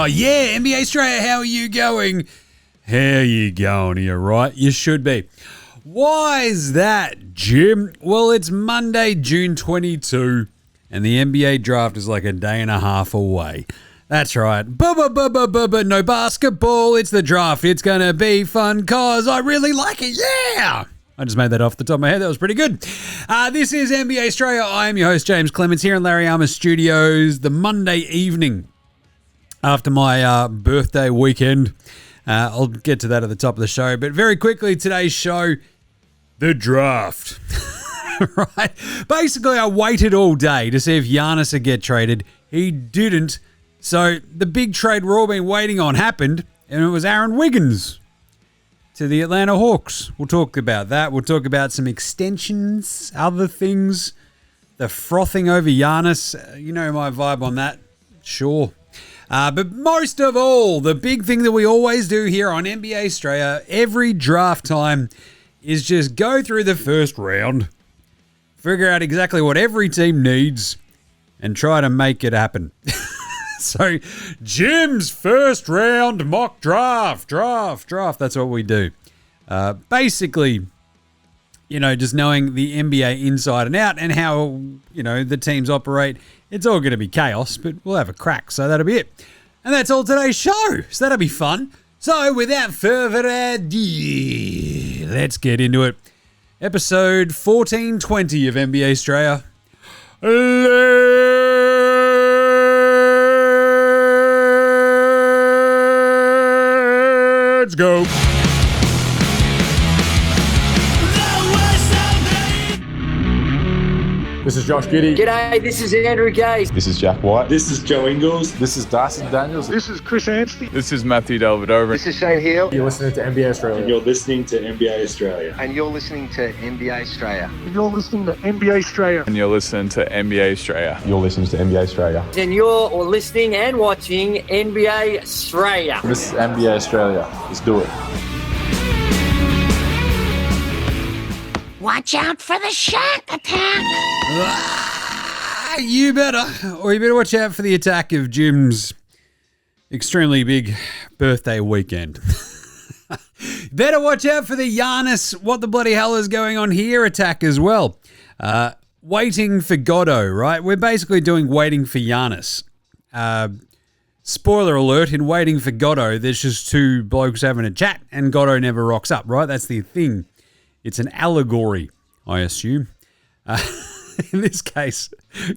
Oh, yeah, NBA Straya, how are you going? How you going? Are you right? You should be. Why is that, Jim? Well, it's Monday, June 22, and the NBA draft is like a day and a half away. That's right. But no basketball. It's the draft. It's going to be fun because I really like it. Yeah. I just made that off the top of my head. That was pretty good. This is NBA Straya. I am your host, James Clements, here in Larry Armour Studios, the Monday evening after my birthday weekend. I'll get to that at the top of the show. But very quickly, today's show, the draft. Right? Basically, I waited all day to see if Giannis would get traded. He didn't. So the big trade we're all been waiting on happened, and it was Aaron Wiggins to the Atlanta Hawks. We'll talk about that. We'll talk about some extensions, other things, the frothing over Giannis. You know my vibe on that. Sure. But most of all, the big thing that we always do here on NBA Straya every draft time is just go through the first round, figure out exactly what every team needs, and try to make it happen. So, Jim's first round mock draft. That's what we do. Basically, you know, just knowing the NBA inside and out and how, you know, the teams operate. It's all going to be chaos, but we'll have a crack. So that'll be it. And that's all today's show. So that'll be fun. So without further ado, let's get into it. Episode 1420 of NBA Straya. Let's go. This is Josh Giddey. G'day, this is Andrew Gay. This is Jack White. This is Joe Ingles. This is Darcy Daniels. This is Chris Anstey. This is Matthew Delvedova. This is Shane Hill. You're listening to NBA Australia. And you're listening to NBA Australia. And you're listening to NBA Straya. And you're listening to NBA Straya. And you're listening to NBA Straya. You're listening to NBA Australia. And you're listening and watching NBA Straya. This is NBA Australia. Let's do it. Watch out for the shark attack. You better watch out for the attack of Jim's extremely big birthday weekend. Better watch out for the Giannis, what the bloody hell is going on here attack as well. Waiting for Godot, right? We're basically doing waiting for Giannis. Spoiler alert, in waiting for Godot, there's just two blokes having a chat and Godot never rocks up, right? That's the thing. It's an allegory, I assume. In this case,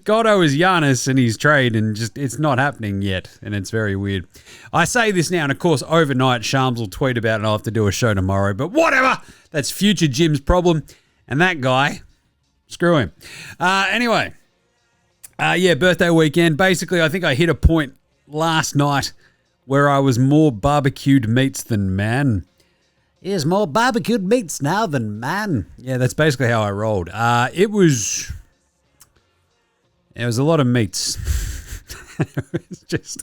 Goddo is Giannis and his trade, and just it's not happening yet, and it's very weird. I say this now, and of course, overnight, Shams will tweet about it, and I'll have to do a show tomorrow, but whatever. That's future Jim's problem, and that guy, screw him. Anyway, birthday weekend. Basically, I think I hit a point last night where I was more barbecued meats than man. There's more barbecued meats now than man. Yeah, that's basically how I rolled. It was a lot of meats. It was just,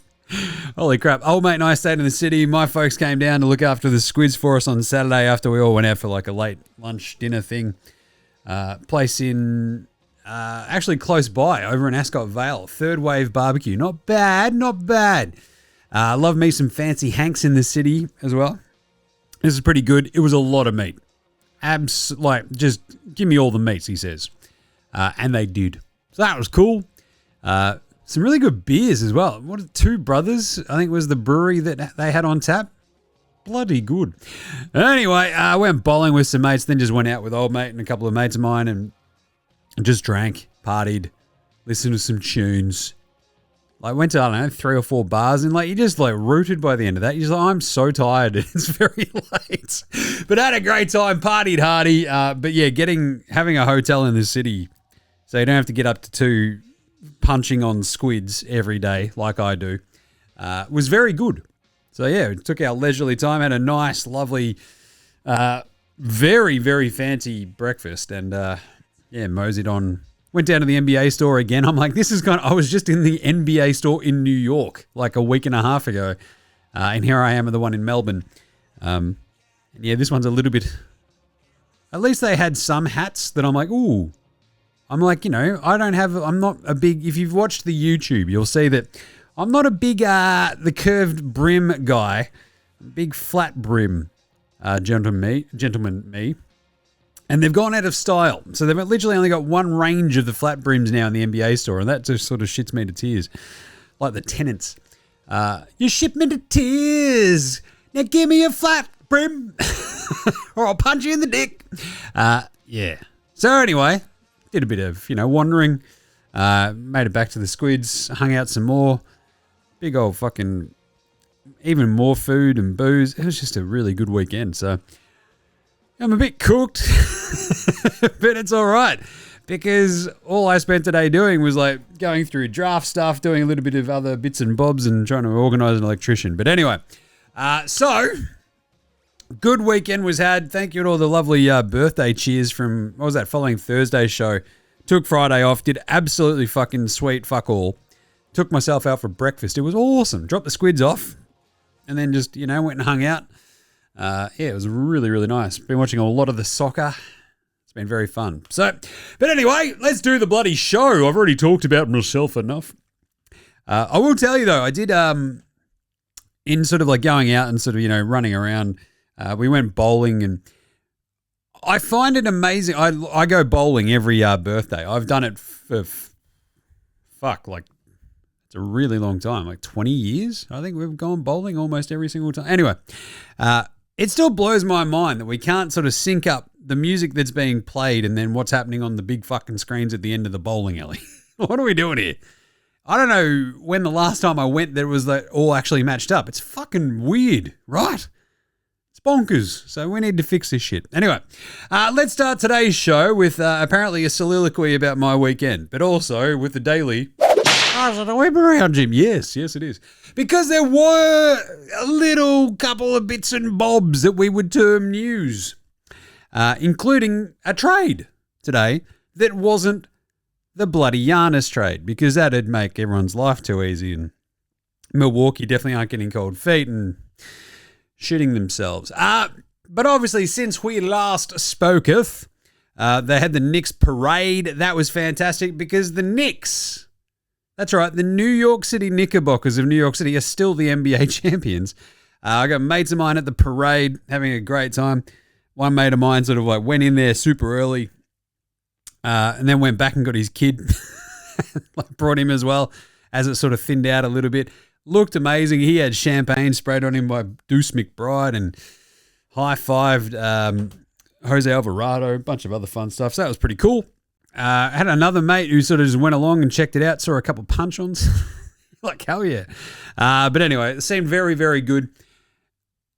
holy crap. Old mate and I stayed in the city. My folks came down to look after the squids for us on Saturday after we all went out for like a late lunch dinner thing. Place in, actually close by, over in Ascot Vale. Third Wave Barbecue. Not bad. Love me some Fancy Hanks in the city as well. This is pretty good. It was a lot of meat. Just give me all the meats, he says. And they did. So that was cool. Some really good beers as well. What, Two Brothers, I think was the brewery that they had on tap. Bloody good. Anyway, I went bowling with some mates, then just went out with old mate and a couple of mates of mine and just drank, partied, listened to some tunes. Like, went to, I don't know, 3 or 4 bars, and, like, you're just, like, rooted by the end of that. You're just like, I'm so tired. It's very late. But I had a great time, partied hardy. But, yeah, having a hotel in the city so you don't have to get up to 2 punching on squids every day like I do was very good. So, yeah, we took our leisurely time, had a nice, lovely, very, very fancy breakfast, and, moseyed on. Went down to the NBA store again. I'm like, I was just in the NBA store in New York like a week and a half ago. And here I am at the one in Melbourne. And yeah, this one's a little bit, at least they had some hats that I'm like, ooh. I'm like, I'm not a big, if you've watched the YouTube, you'll see that I'm not a big the curved brim guy, big flat brim gentleman me. And they've gone out of style. So they've literally only got one range of the flat brims now in the NBA store, and that just sort of shits me to tears. Like the tenants. You ship me to tears. Now give me a flat brim or I'll punch you in the dick. Yeah. So anyway, did a bit of, wandering. Made it back to the Squids, hung out some more. Big old fucking, even more food and booze. It was just a really good weekend. So I'm a bit cooked, but it's all right because all I spent today doing was like going through draft stuff, doing a little bit of other bits and bobs and trying to organise an electrician. But anyway, so good weekend was had. Thank you to all the lovely birthday cheers from, what was that, following Thursday's show. Took Friday off, did absolutely fucking sweet fuck all. Took myself out for breakfast. It was awesome. Dropped the Squids off and then just, went and hung out. It was really, really nice. Been watching a lot of the soccer. It's been very fun. So, but anyway, let's do the bloody show. I've already talked about myself enough. I will tell you though, I did, in sort of like going out and sort of, running around, we went bowling and I find it amazing. I go bowling every birthday. I've done it for, it's a really long time, like 20 years. I think we've gone bowling almost every single time. Anyway, it still blows my mind that we can't sort of sync up the music that's being played and then what's happening on the big fucking screens at the end of the bowling alley. What are we doing here? I don't know when the last time I went there was that all actually matched up. It's fucking weird, right? It's bonkers. So we need to fix this shit. Anyway, let's start today's show with apparently a soliloquy about my weekend, but also with the daily... Oh, is it a whip around, Jim? Yes, it is. Because there were a little couple of bits and bobs that we would term news, including a trade today that wasn't the bloody Giannis trade, because that'd make everyone's life too easy, and Milwaukee definitely aren't getting cold feet and shitting themselves. But obviously, since we last spoketh, they had the Knicks parade. That was fantastic because the Knicks... That's right, the New York City Knickerbockers of New York City are still the NBA champions. I got mates of mine at the parade having a great time. One mate of mine sort of like went in there super early and then went back and got his kid, brought him as well as it sort of thinned out a little bit. Looked amazing. He had champagne sprayed on him by Deuce McBride and high-fived Jose Alvarado, a bunch of other fun stuff. So that was pretty cool. I had another mate who sort of just went along and checked it out, saw a couple punch-ons. Like, hell yeah. But anyway, it seemed very, very good.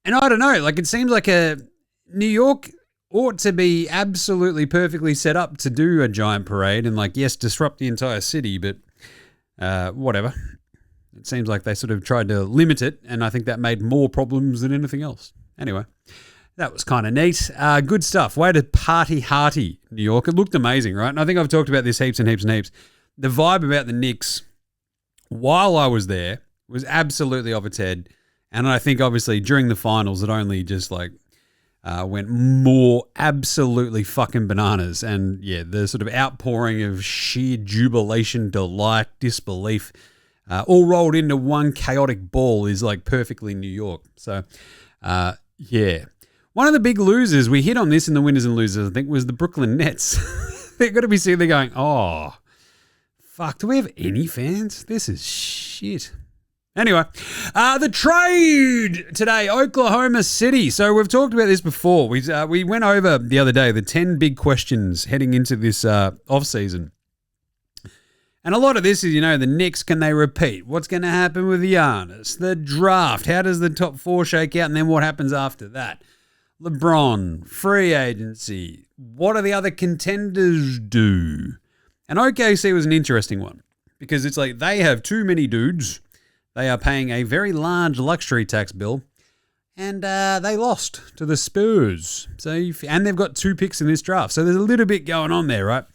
And I don't know, like it seems like New York ought to be absolutely perfectly set up to do a giant parade and like, yes, disrupt the entire city, but whatever. It seems like they sort of tried to limit it, and I think that made more problems than anything else. Anyway. That was kind of neat. Good stuff. Way to party hearty, New York. It looked amazing, right? And I think I've talked about this heaps and heaps and heaps. The vibe about the Knicks while I was there was absolutely off its head. And I think obviously during the finals, it only just like went more absolutely fucking bananas. And yeah, the sort of outpouring of sheer jubilation, delight, disbelief, all rolled into one chaotic ball is like perfectly New York. So yeah. One of the big losers, we hit on this in the winners and losers, I think, was the Brooklyn Nets. They've got to be sitting there going, oh, fuck, do we have any fans? This is shit. Anyway, the trade today, Oklahoma City. So we've talked about this before. We went over the other day the 10 big questions heading into this offseason. And a lot of this is, the Knicks, can they repeat? What's going to happen with Giannis? The draft, how does the top four shake out? And then what happens after that? LeBron, free agency. What do the other contenders do? And OKC was an interesting one because it's like they have too many dudes. They are paying a very large luxury tax bill, and they lost to the Spurs. And they've got 2 picks in this draft. So there's a little bit going on there, right?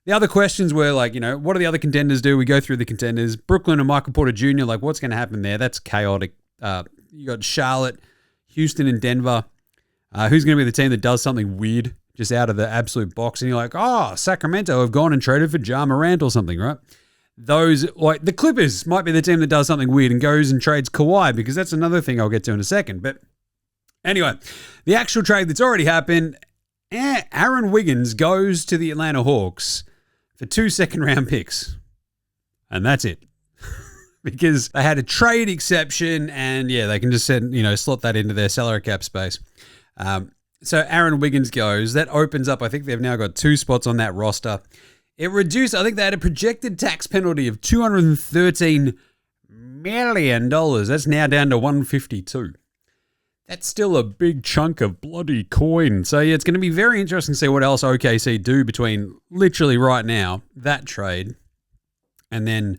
The other questions were like, what do the other contenders do? We go through the contenders. Brooklyn and Michael Porter Jr., like what's going to happen there? That's chaotic. You got Charlotte, Houston, and Denver. Who's going to be the team that does something weird just out of the absolute box? And you're like, Sacramento have gone and traded for Ja Morant or something, right? those, like the Clippers might be the team that does something weird and goes and trades Kawhi, because that's another thing I'll get to in a second. But anyway, the actual trade that's already happened, Aaron Wiggins goes to the Atlanta Hawks for 2 second-round picks. And that's it. Because they had a trade exception, and yeah, they can just slot that into their salary cap space. So Aaron Wiggins goes. That opens up, I think they've now got 2 spots on that roster. It reduced, I think they had a projected tax penalty of $213 million. That's now down to 152. That's still a big chunk of bloody coin. So yeah, it's going to be very interesting to see what else OKC do between literally right now, that trade, and then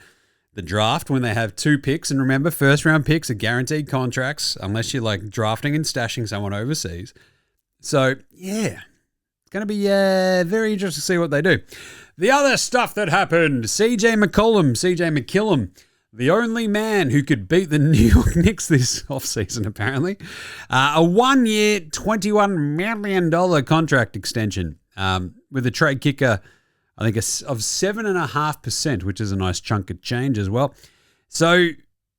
the draft when they have 2 picks. And remember, first round picks are guaranteed contracts unless you're like drafting and stashing someone overseas. So yeah, it's going to be very interesting to see what they do. The other stuff that happened, CJ McCollum, the only man who could beat the New York Knicks this offseason, apparently. A 1-year, $21 million contract extension with a trade kicker, I think, of 7.5%, which is a nice chunk of change as well. So,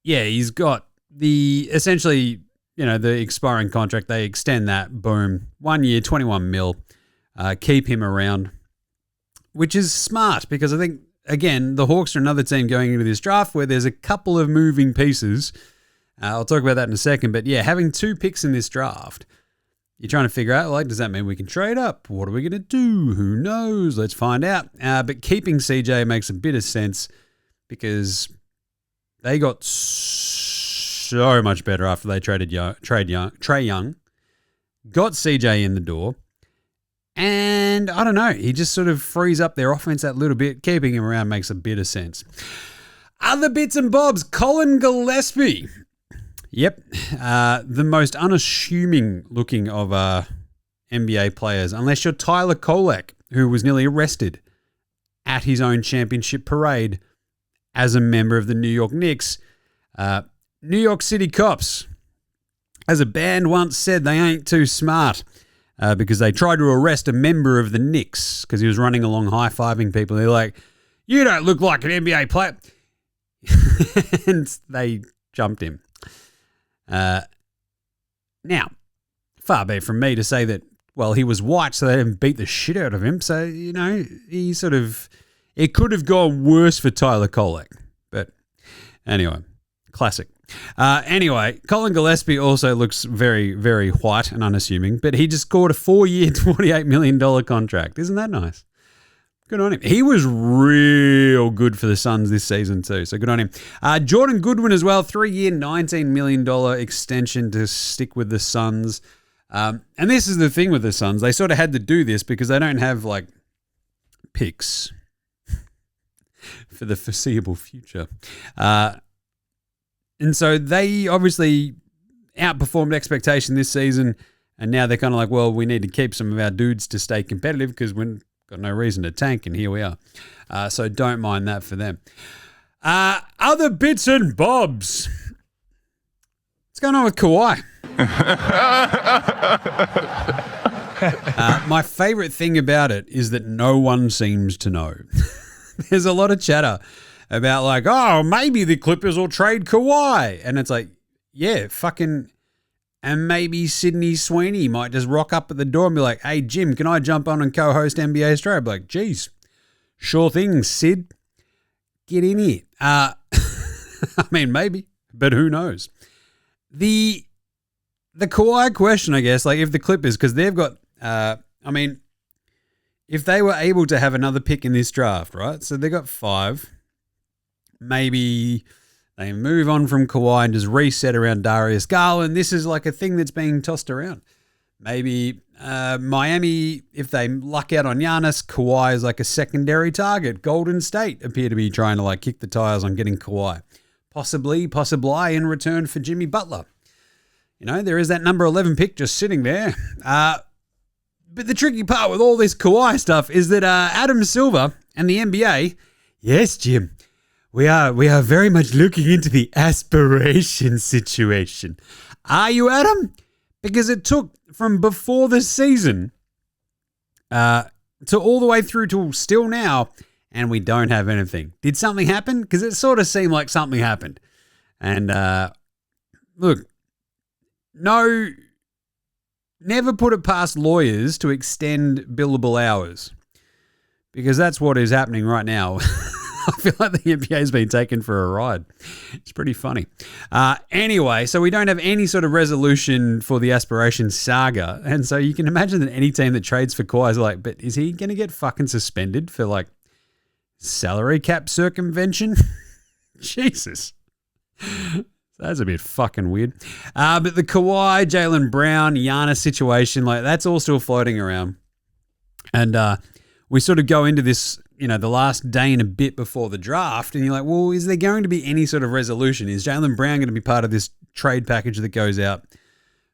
yeah, he's got the expiring contract. They extend that, boom, 1 year, 21 mil, keep him around, which is smart because I think, again, the Hawks are another team going into this draft where there's a couple of moving pieces. I'll talk about that in a second. But yeah, having 2 picks in this draft, you're trying to figure out, like, does that mean we can trade up? What are we going to do? Who knows? Let's find out. But keeping CJ makes a bit of sense because they got so much better after they traded Trae Young, got CJ in the door, and I don't know, he just sort of frees up their offense that little bit. Keeping him around makes a bit of sense. Other bits and bobs, Colin Gillespie. Yep, the most unassuming looking of NBA players, unless you're Tyler Kolek, who was nearly arrested at his own championship parade as a member of the New York Knicks. New York City cops, as a band once said, they ain't too smart because they tried to arrest a member of the Knicks because he was running along high-fiving people. They're like, "You don't look like an NBA player." And they jumped him. Now, far be it from me to say that, well, he was white, so they didn't beat the shit out of him. So, it could have gone worse for Tyler Kolek. But anyway, classic. Anyway, Colin Gillespie also looks very, very white and unassuming, but he just scored a 4-year, $28 million contract. Isn't that nice? Good on him. He was real good for the Suns this season too, so good on him. Jordan Goodwin as well, 3-year, $19 million extension to stick with the Suns. And this is the thing with the Suns. They sort of had to do this because they don't have, like, picks for the foreseeable future. And so they obviously outperformed expectation this season, and now they're kind of like, well, we need to keep some of our dudes to stay competitive because we've got no reason to tank, and here we are. So don't mind that for them. Other bits and bobs. What's going on with Kawhi? My favorite thing about it is that no one seems to know. There's a lot of chatter about, like, oh, maybe the Clippers will trade Kawhi. And it's like, yeah, fucking, and maybe Sydney Sweeney might just rock up at the door and be like, hey, Jim, can I jump on and co-host NBA Straya? I'd be like, geez, sure thing, Sid. Get in here. I mean, maybe, but who knows? The Kawhi question, I guess, like if the Clippers, because they've got, if they were able to have another pick in this draft, right? So they got 5. Maybe they move on from Kawhi and just reset around Darius Garland. This is like a thing that's being tossed around. Maybe Miami, if they luck out on Giannis, Kawhi is like a secondary target. Golden State appear to be trying to like kick the tires on getting Kawhi. Possibly in return for Jimmy Butler. You know, there is that number 11 pick just sitting there. But the tricky part with all this Kawhi stuff is that Adam Silver and the NBA, yes, Jim, we are very much looking into the aspiration situation. Are you, Adam? Because it took from before the season to all the way through to still now, and we don't have anything. Did something happen? Because it sort of seemed like something happened. And look, never put it past lawyers to extend billable hours, because that's what is happening right now. I feel like the NBA has been taken for a ride. It's pretty funny. Anyway, so we don't have any sort of resolution for the aspiration saga. And so you can imagine that any team that trades for Kawhi is like, but is he going to get fucking suspended for like salary cap circumvention? Jesus. That's a bit fucking weird. But the Kawhi, Jaylen Brown, Giannis situation, like that's all still floating around. And we sort of go into this, the last day and a bit before the draft, and you're like, well, is there going to be any sort of resolution? Is Jaylen Brown going to be part of this trade package that goes out,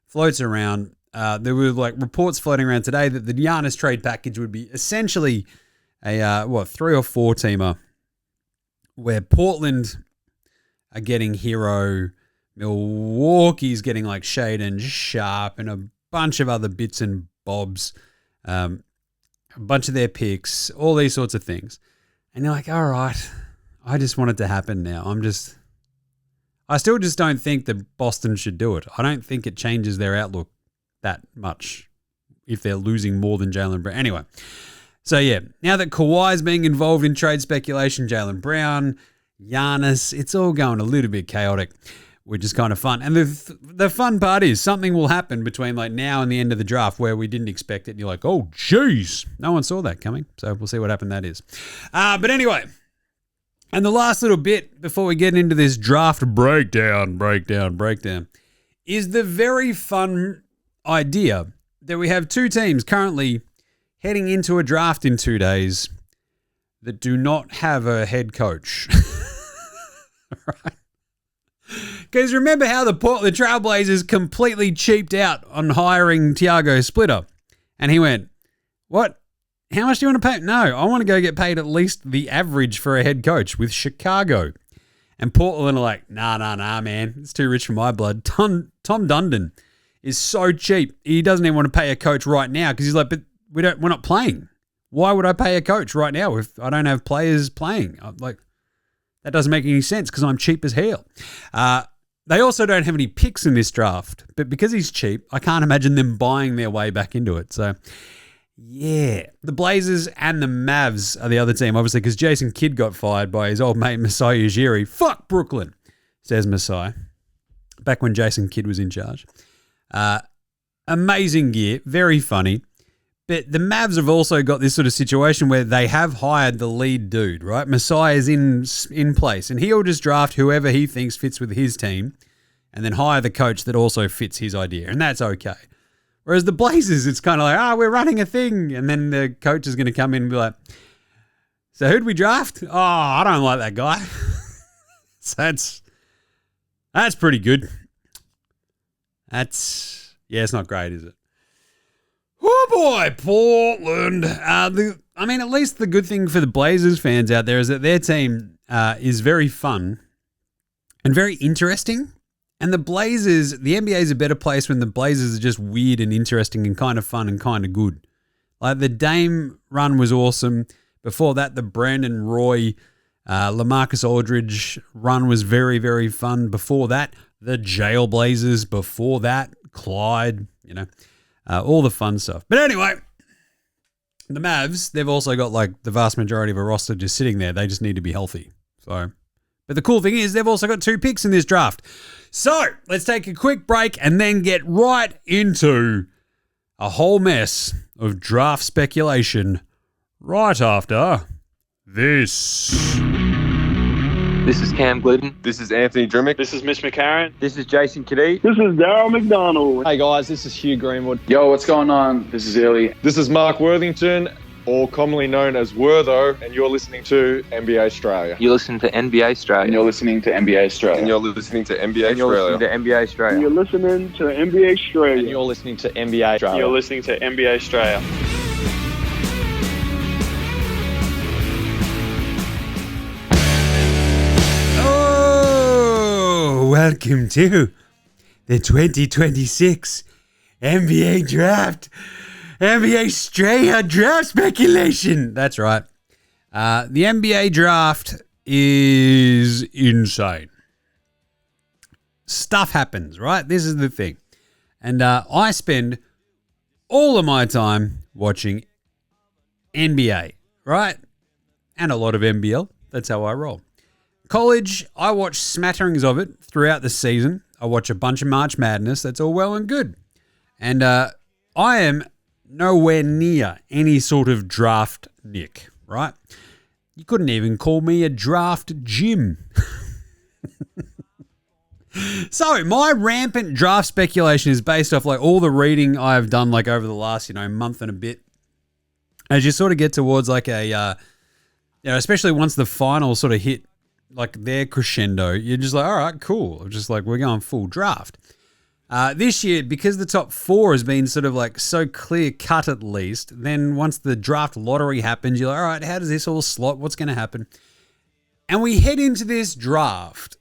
floats around? There were like reports floating around today that the Giannis trade package would be essentially a 3 or 4 teamer, where Portland are getting Hero, Milwaukee's getting like Shaden Sharp, and a bunch of other bits and bobs, a bunch of their picks, all these sorts of things. And you're like, all right, I just want it to happen now. I still just don't think that Boston should do it. I don't think it changes their outlook that much if they're losing more than Jaylen Brown. Anyway, so yeah, now that Kawhi's being involved in trade speculation, Jaylen Brown, Giannis, it's all going a little bit chaotic, which is kind of fun. And the fun part is something will happen between like now and the end of the draft where we didn't expect it. And you're like, oh, jeez, no one saw that coming. So we'll see what happened that is. But anyway, and the last little bit before we get into this draft breakdown, is the very fun idea that we have 2 teams currently heading into a draft in 2 days that do not have a head coach. Right? Because remember how the Trailblazers completely cheaped out on hiring Tiago Splitter. And he went, what? How much do you want to pay? No, I want to go get paid at least the average for a head coach with Chicago. And Portland are like, nah, man. It's too rich for my blood. Tom Dundon is so cheap. He doesn't even want to pay a coach right now because he's like, but we're not playing. Why would I pay a coach right now if I don't have players playing? I'm like, that doesn't make any sense because I'm cheap as hell. They also don't have any picks in this draft, but because he's cheap, I can't imagine them buying their way back into it. So, yeah. The Blazers and the Mavs are the other team, obviously, because Jason Kidd got fired by his old mate Masai Ujiri. Fuck Brooklyn, says Masai, back when Jason Kidd was in charge. Amazing gear, very funny. But the Mavs have also got this sort of situation where they have hired the lead dude, right? Masai is in place, and he'll just draft whoever he thinks fits with his team and then hire the coach that also fits his idea, and that's okay. Whereas the Blazers, it's kind of like, we're running a thing, and then the coach is going to come in and be like, so who'd we draft? Oh, I don't like that guy. So that's pretty good. It's not great, is it? Oh boy, Portland. At least the good thing for the Blazers fans out there is that their team is very fun and very interesting. And the Blazers, the NBA is a better place when the Blazers are just weird and interesting and kind of fun and kind of good. Like the Dame run was awesome. Before that, the Brandon Roy, LaMarcus Aldridge run was very, very fun. Before that, the Jailblazers. Before that, Clyde, all the fun stuff. But anyway, the Mavs, they've also got like the vast majority of a roster just sitting there. They just need to be healthy. So, but the cool thing is they've also got 2 picks in this draft. So let's take a quick break and then get right into a whole mess of draft speculation right after this. This is Cam Glidden. This is Anthony Drimmick. This is Mitch McCarron. This is Jason Kidd. This is Darryl McDonald. Hey guys, this is Hugh Greenwood. Yo, what's going on? This is Illy. This is Mark Worthington, or commonly known as Wortho, and you're listening to NBA Straya. You listen to NBA Straya. And you're listening to NBA Straya. And you're listening to NBA And you're listening to Straya. NBA Straya. You're listening to NBA Straya. And you're listening to NBA Straya. You're listening to NBA Straya. Welcome to the 2026 NBA Draft, NBA Straya draft speculation. That's right. The NBA draft is insane. Stuff happens, right? This is the thing. And I spend all of my time watching NBA, right? And a lot of NBL. That's how I roll. College, I watch smatterings of it throughout the season. I watch a bunch of March Madness. That's all well and good. And I am nowhere near any sort of draft Nick, right? You couldn't even call me a draft Jim. So my rampant draft speculation is based off like all the reading I have done like over the last, month and a bit. As you sort of get towards like a, especially once the finals sort of hit like their crescendo, you're just like, all right, cool. Just like we're going full draft. This year, because the top four has been sort of like so clear cut at least, then once the draft lottery happens, you're like, all right, how does this all slot? What's going to happen? And we head into this draft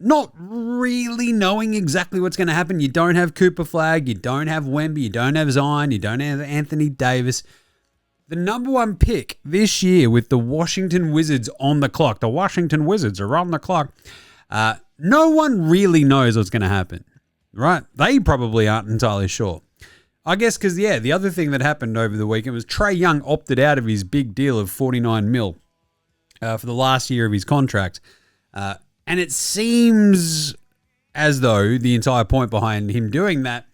not really knowing exactly what's going to happen. You don't have Cooper Flag, you don't have Wemby, you don't have Zion, you don't have Anthony Davis. The number one pick this year with the Washington Wizards on the clock. The Washington Wizards are on the clock. No one really knows what's going to happen, right? They probably aren't entirely sure. I guess because, the other thing that happened over the weekend was Trae Young opted out of his big deal of $49 million for the last year of his contract. And it seems as though the entire point behind him doing that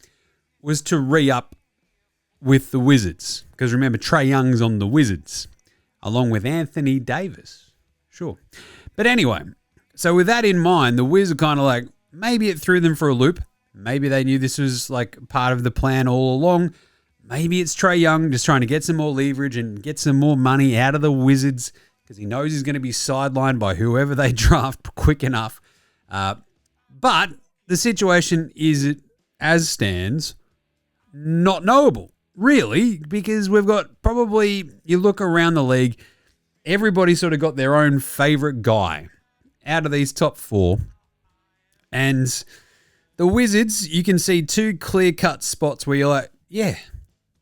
was to re-up with the Wizards. Because remember, Trae Young's on the Wizards, along with Anthony Davis. Sure. But anyway, so with that in mind, the Wizards are kind of like, maybe it threw them for a loop. Maybe they knew this was like part of the plan all along. Maybe it's Trae Young just trying to get some more leverage and get some more money out of the Wizards because he knows he's going to be sidelined by whoever they draft quick enough. But the situation is, as stands, not knowable, really, because we've got probably, you look around the league, everybody sort of got their own favorite guy out of these top four. And the Wizards, you can see two clear-cut spots where you're like, yeah,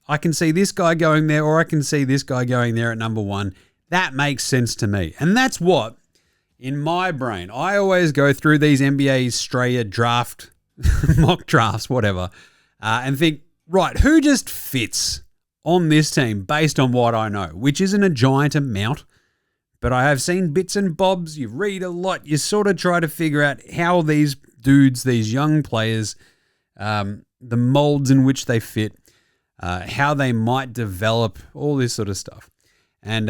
I can see this guy going there or I can see this guy going there at number one. That makes sense to me. And that's what, in my brain, I always go through these NBA Straya draft, mock drafts, whatever, and think, right, who just fits on this team based on what I know, which isn't a giant amount, but I have seen bits and bobs. You read a lot. You sort of try to figure out how these dudes, these young players, the molds in which they fit, how they might develop, all this sort of stuff. And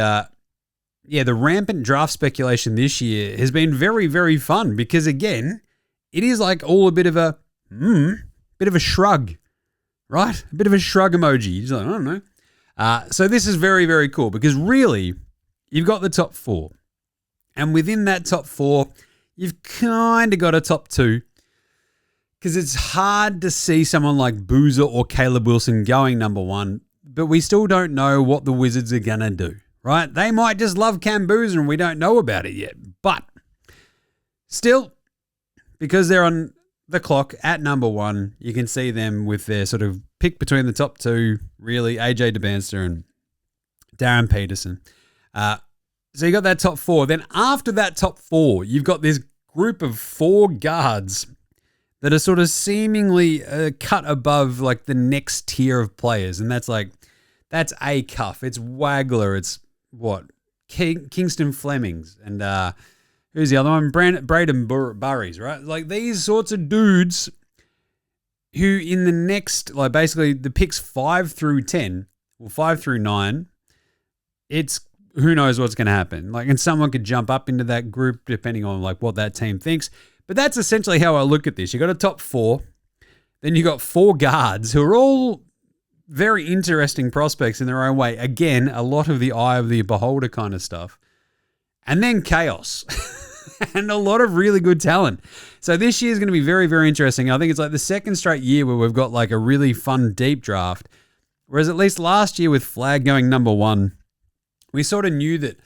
the rampant draft speculation this year has been very, very fun because, again, it is like all a bit of a shrug, right? A bit of a shrug emoji. You're like, I don't know. So this is very, very cool because really, you've got the top four. And within that top four, you've kind of got a top two because it's hard to see someone like Boozer or Caleb Wilson going number one, but we still don't know what the Wizards are going to do, right? They might just love Cam Boozer and we don't know about it yet. But still, because they're on the clock at number one, you can see them with their sort of pick between the top two, really, AJ DeBanster and Darren Peterson. So you got that top four. Then after that top four, you've got this group of four guards that are sort of seemingly cut above like the next tier of players. And that's A Cuff, it's Wagler, it's Kingston Flemings, and who's the other one? Braden Burries, right? Like these sorts of dudes who in the next, like basically the picks 5 through 10, or 5 through 9, it's who knows what's going to happen. Like, and someone could jump up into that group depending on like what that team thinks. But that's essentially how I look at this. You got a top four, then you got four guards who are all very interesting prospects in their own way. Again, a lot of the eye of the beholder kind of stuff. And then chaos and a lot of really good talent. So this year is going to be very, very interesting. I think it's like the second straight year where we've got like a really fun deep draft. Whereas at least last year with Flag going number one, we sort of knew that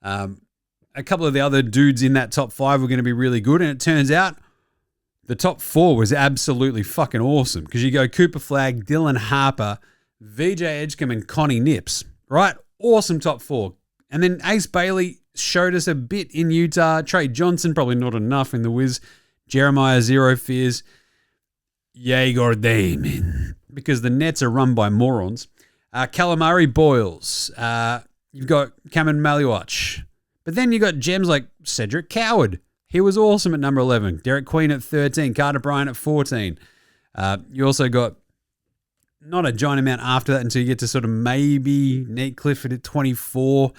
a couple of the other dudes in that top 5 were going to be really good. And it turns out the top 4 was absolutely fucking awesome because you go Cooper Flag, Dylan Harper, VJ Edgecombe, and Connie Nips, right? Awesome top 4. And then Ace Bailey showed us a bit in Utah. Trey Johnson, probably not enough in the Wiz. Jeremiah, zero fears. Jaeger Damon, because the Nets are run by morons. Calamari Boyles. You've got Cameron Maliwatch. But then you got gems like Cedric Coward. He was awesome at number 11. Derek Queen at 13. Carter Bryant at 14. You also got not a giant amount after that until you get to sort of maybe Nate Clifford at 24.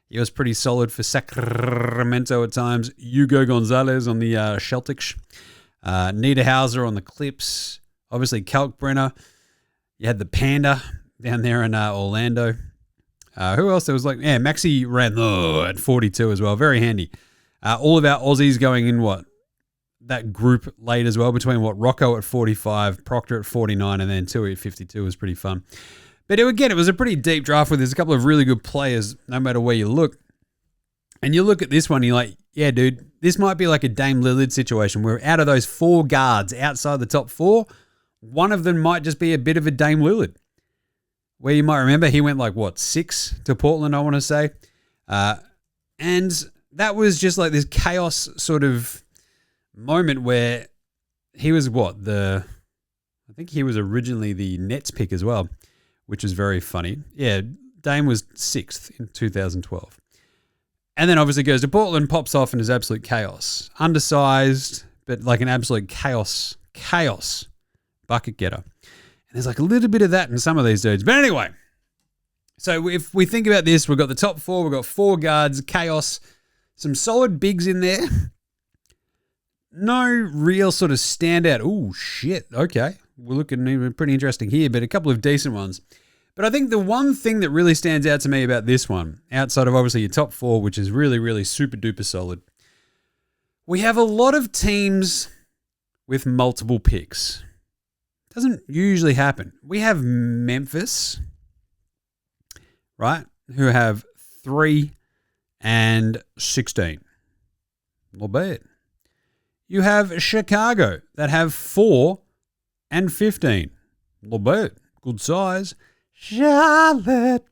He was pretty solid for Sacramento at times. Hugo Gonzalez on the Celtics. Niederhauser on the Clips. Obviously, Kalkbrenner. You had the Panda down there in Orlando. Who else? There was Maxi Ranlo at 42 as well. Very handy. All of our Aussies going in that group late as well, between Rocco at 45, Proctor at 49, and then Tui at 52 was pretty fun. But again, it was a pretty deep draft where there's a couple of really good players no matter where you look. And you look at this one, you're like, yeah, dude, this might be like a Dame Lillard situation where out of those 4 guards outside the top 4, one of them might just be a bit of a Dame Lillard. Where you might remember he went 6 to Portland, I want to say. And that was just like this chaos sort of moment where he was I think he was originally the Nets pick as well, which is very funny. Yeah, Dame was 6th in 2012. And then obviously goes to Portland, pops off and is absolute chaos. Undersized, but like an absolute chaos bucket getter. And there's like a little bit of that in some of these dudes. But anyway, so if we think about this, we've got the top 4, we've got 4 guards, chaos, some solid bigs in there. No real sort of standout. Oh, shit. Okay. We're looking pretty interesting here, but a couple of decent ones. But I think the one thing that really stands out to me about this one, outside of obviously your top 4, which is really, really super duper solid, we have a lot of teams with multiple picks. Doesn't usually happen. We have Memphis, right, who have 3 and 16. Not bad. You have Chicago that have 4 and 15. Not bad. Good size. Charlotte.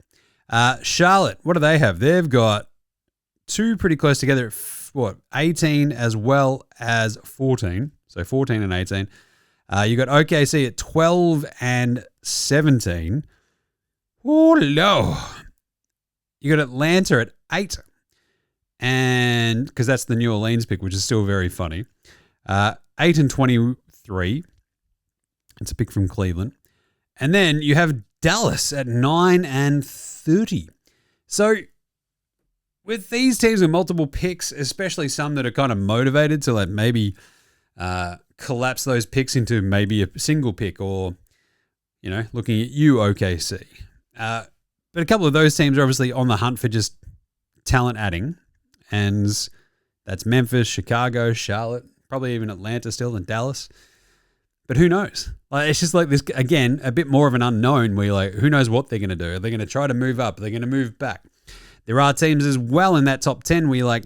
Charlotte, what do they have? They've got 2 pretty close together at 18 as well as 14. So 14 and 18. You got OKC at 12 and 17. Oh, no. You got Atlanta at 8. And because that's the New Orleans pick, which is still very funny. 8 and 23. It's a pick from Cleveland. And then you have Dallas at 9 and 30. So with these teams with multiple picks, especially some that are kind of motivated to maybe collapse those picks into maybe a single pick or, looking at you, OKC. But a couple of those teams are obviously on the hunt for just talent adding. And that's Memphis, Chicago, Charlotte, probably even Atlanta still, and Dallas. But who knows? It's just like this, again, a bit more of an unknown where you're like, who knows what they're going to do? Are they going to try to move up? Are they going to move back? There are teams as well in that top 10 where you're like,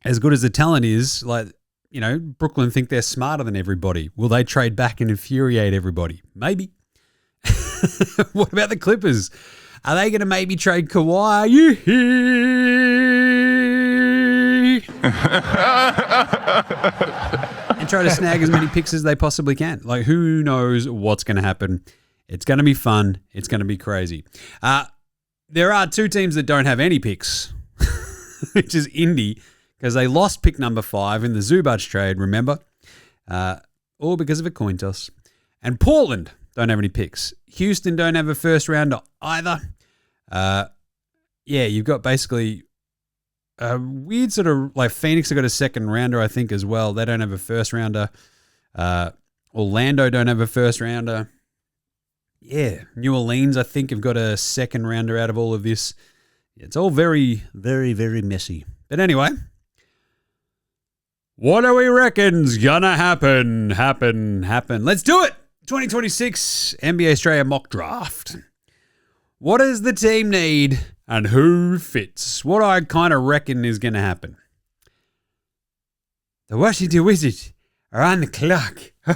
as good as the talent is, Brooklyn think they're smarter than everybody. Will they trade back and infuriate everybody? Maybe. What about the Clippers? Are they going to maybe trade Kawhi? And try to snag as many picks as they possibly can. Who knows what's going to happen? It's going to be fun. It's going to be crazy. There are 2 teams that don't have any picks, which is Indy, because they lost pick number 5 in the Zubac trade, remember? All because of a coin toss. And Portland don't have any picks. Houston don't have a first rounder either. You've got basically a weird sort of Phoenix have got a second rounder, I think, as well. They don't have a first rounder. Orlando don't have a first rounder. Yeah, New Orleans, I think, have got a second rounder out of all of this. It's all very, very, very messy. But anyway, what do we reckon's gonna happen? Let's do it! 2026 NBA Straya mock draft. What does the team need and who fits? What I kind of reckon is going to happen. The Washington Wizards are on the clock. Oh,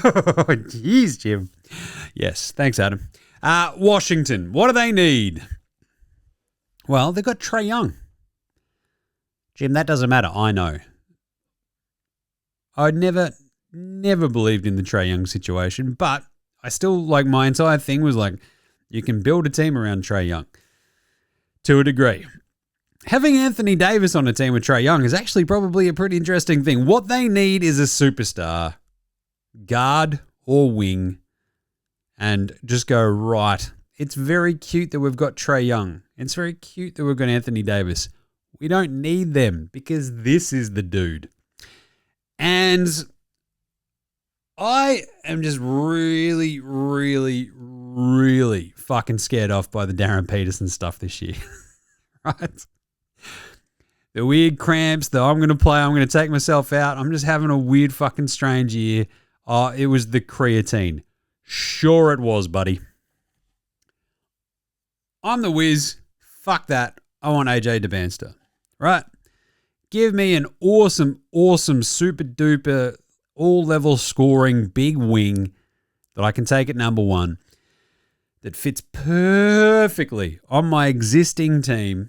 jeez, Jim. Yes, thanks, Adam. Washington, what do they need? Well, they've got Trae Young. Jim, that doesn't matter. I know. I'd never believed in the Trae Young situation, but I still, like, my entire thing was like, you can build a team around Trae Young to a degree. Having Anthony Davis on a team with Trae Young is actually probably a pretty interesting thing. What they need is a superstar, guard or wing, and just go, right, it's very cute that we've got Trae Young. It's very cute that we've got Anthony Davis. We don't need them because this is the dude. And I am just really, really, really fucking scared off by the Darren Peterson stuff this year. Right? The weird cramps, the I'm going to play, I'm going to take myself out. I'm just having a weird fucking strange year. Oh, it was the creatine. Sure it was, buddy. I'm the whiz. Fuck that. I want AJ DeBanster. Right? Give me an awesome, super duper, all level scoring big wing that I can take at number one that fits perfectly on my existing team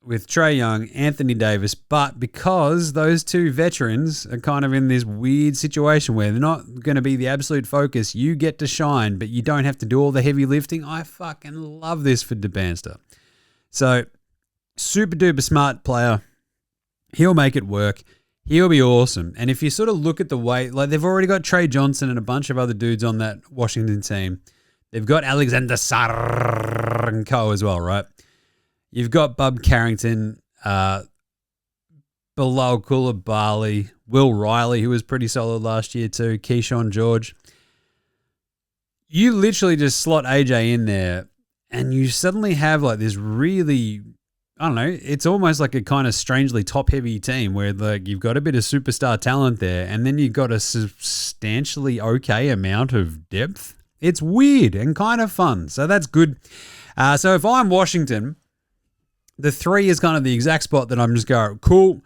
with Trae Young, Anthony Davis, but because those two veterans are kind of in this weird situation where they're not going to be the absolute focus, you get to shine, but you don't have to do all the heavy lifting. I fucking love this for DeBanster. So, super duper smart player. He'll make it work. He'll be awesome. And if you sort of look at the way, like they've already got Trey Johnson and a bunch of other dudes on that Washington team. They've got Alexander Sarr and co as well, right? You've got Bub Carrington, Bilal Coulibaly, Will Riley, who was pretty solid last year too, Keyshawn George. You literally just slot AJ in there and you suddenly have like this really, I don't know, it's almost like a kind of strangely top-heavy team where like you've got a bit of superstar talent there and then you've got a substantially okay amount of depth. It's weird and kind of fun, so that's good. So if I'm Washington, the 3 is kind of the exact spot that I'm just going, cool.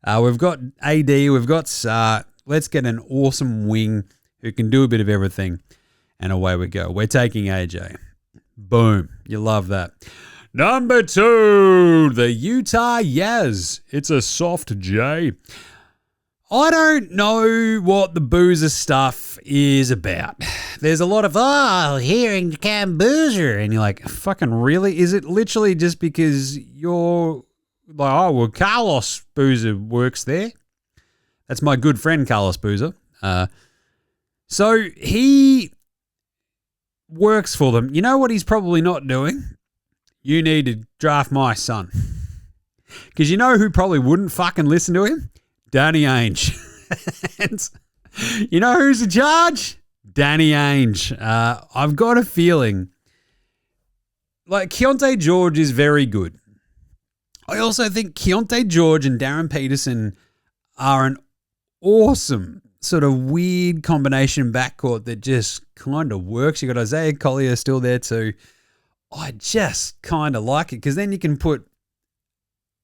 We've got AD, we've got Sarr. Let's get an awesome wing who can do a bit of everything. And away we go. We're taking AJ. Boom. You love that. Number 2, the Utah Jazz. It's a soft J. I don't know what the Boozer stuff is about. There's a lot of, hearing Cam Boozer. And you're like, fucking really? Is it literally just because you're like, Carlos Boozer works there? That's my good friend, Carlos Boozer. So he works for them. You know what he's probably not doing? You need to draft my son. Because you know who probably wouldn't fucking listen to him? Danny Ainge. And you know who's in charge? Danny Ainge. I've got a feeling like Keontae George is very good. I also think Keontae George and Darren Peterson are an awesome sort of weird combination backcourt that just kind of works. You got Isaiah Collier still there too. I just kind of like it because then you can put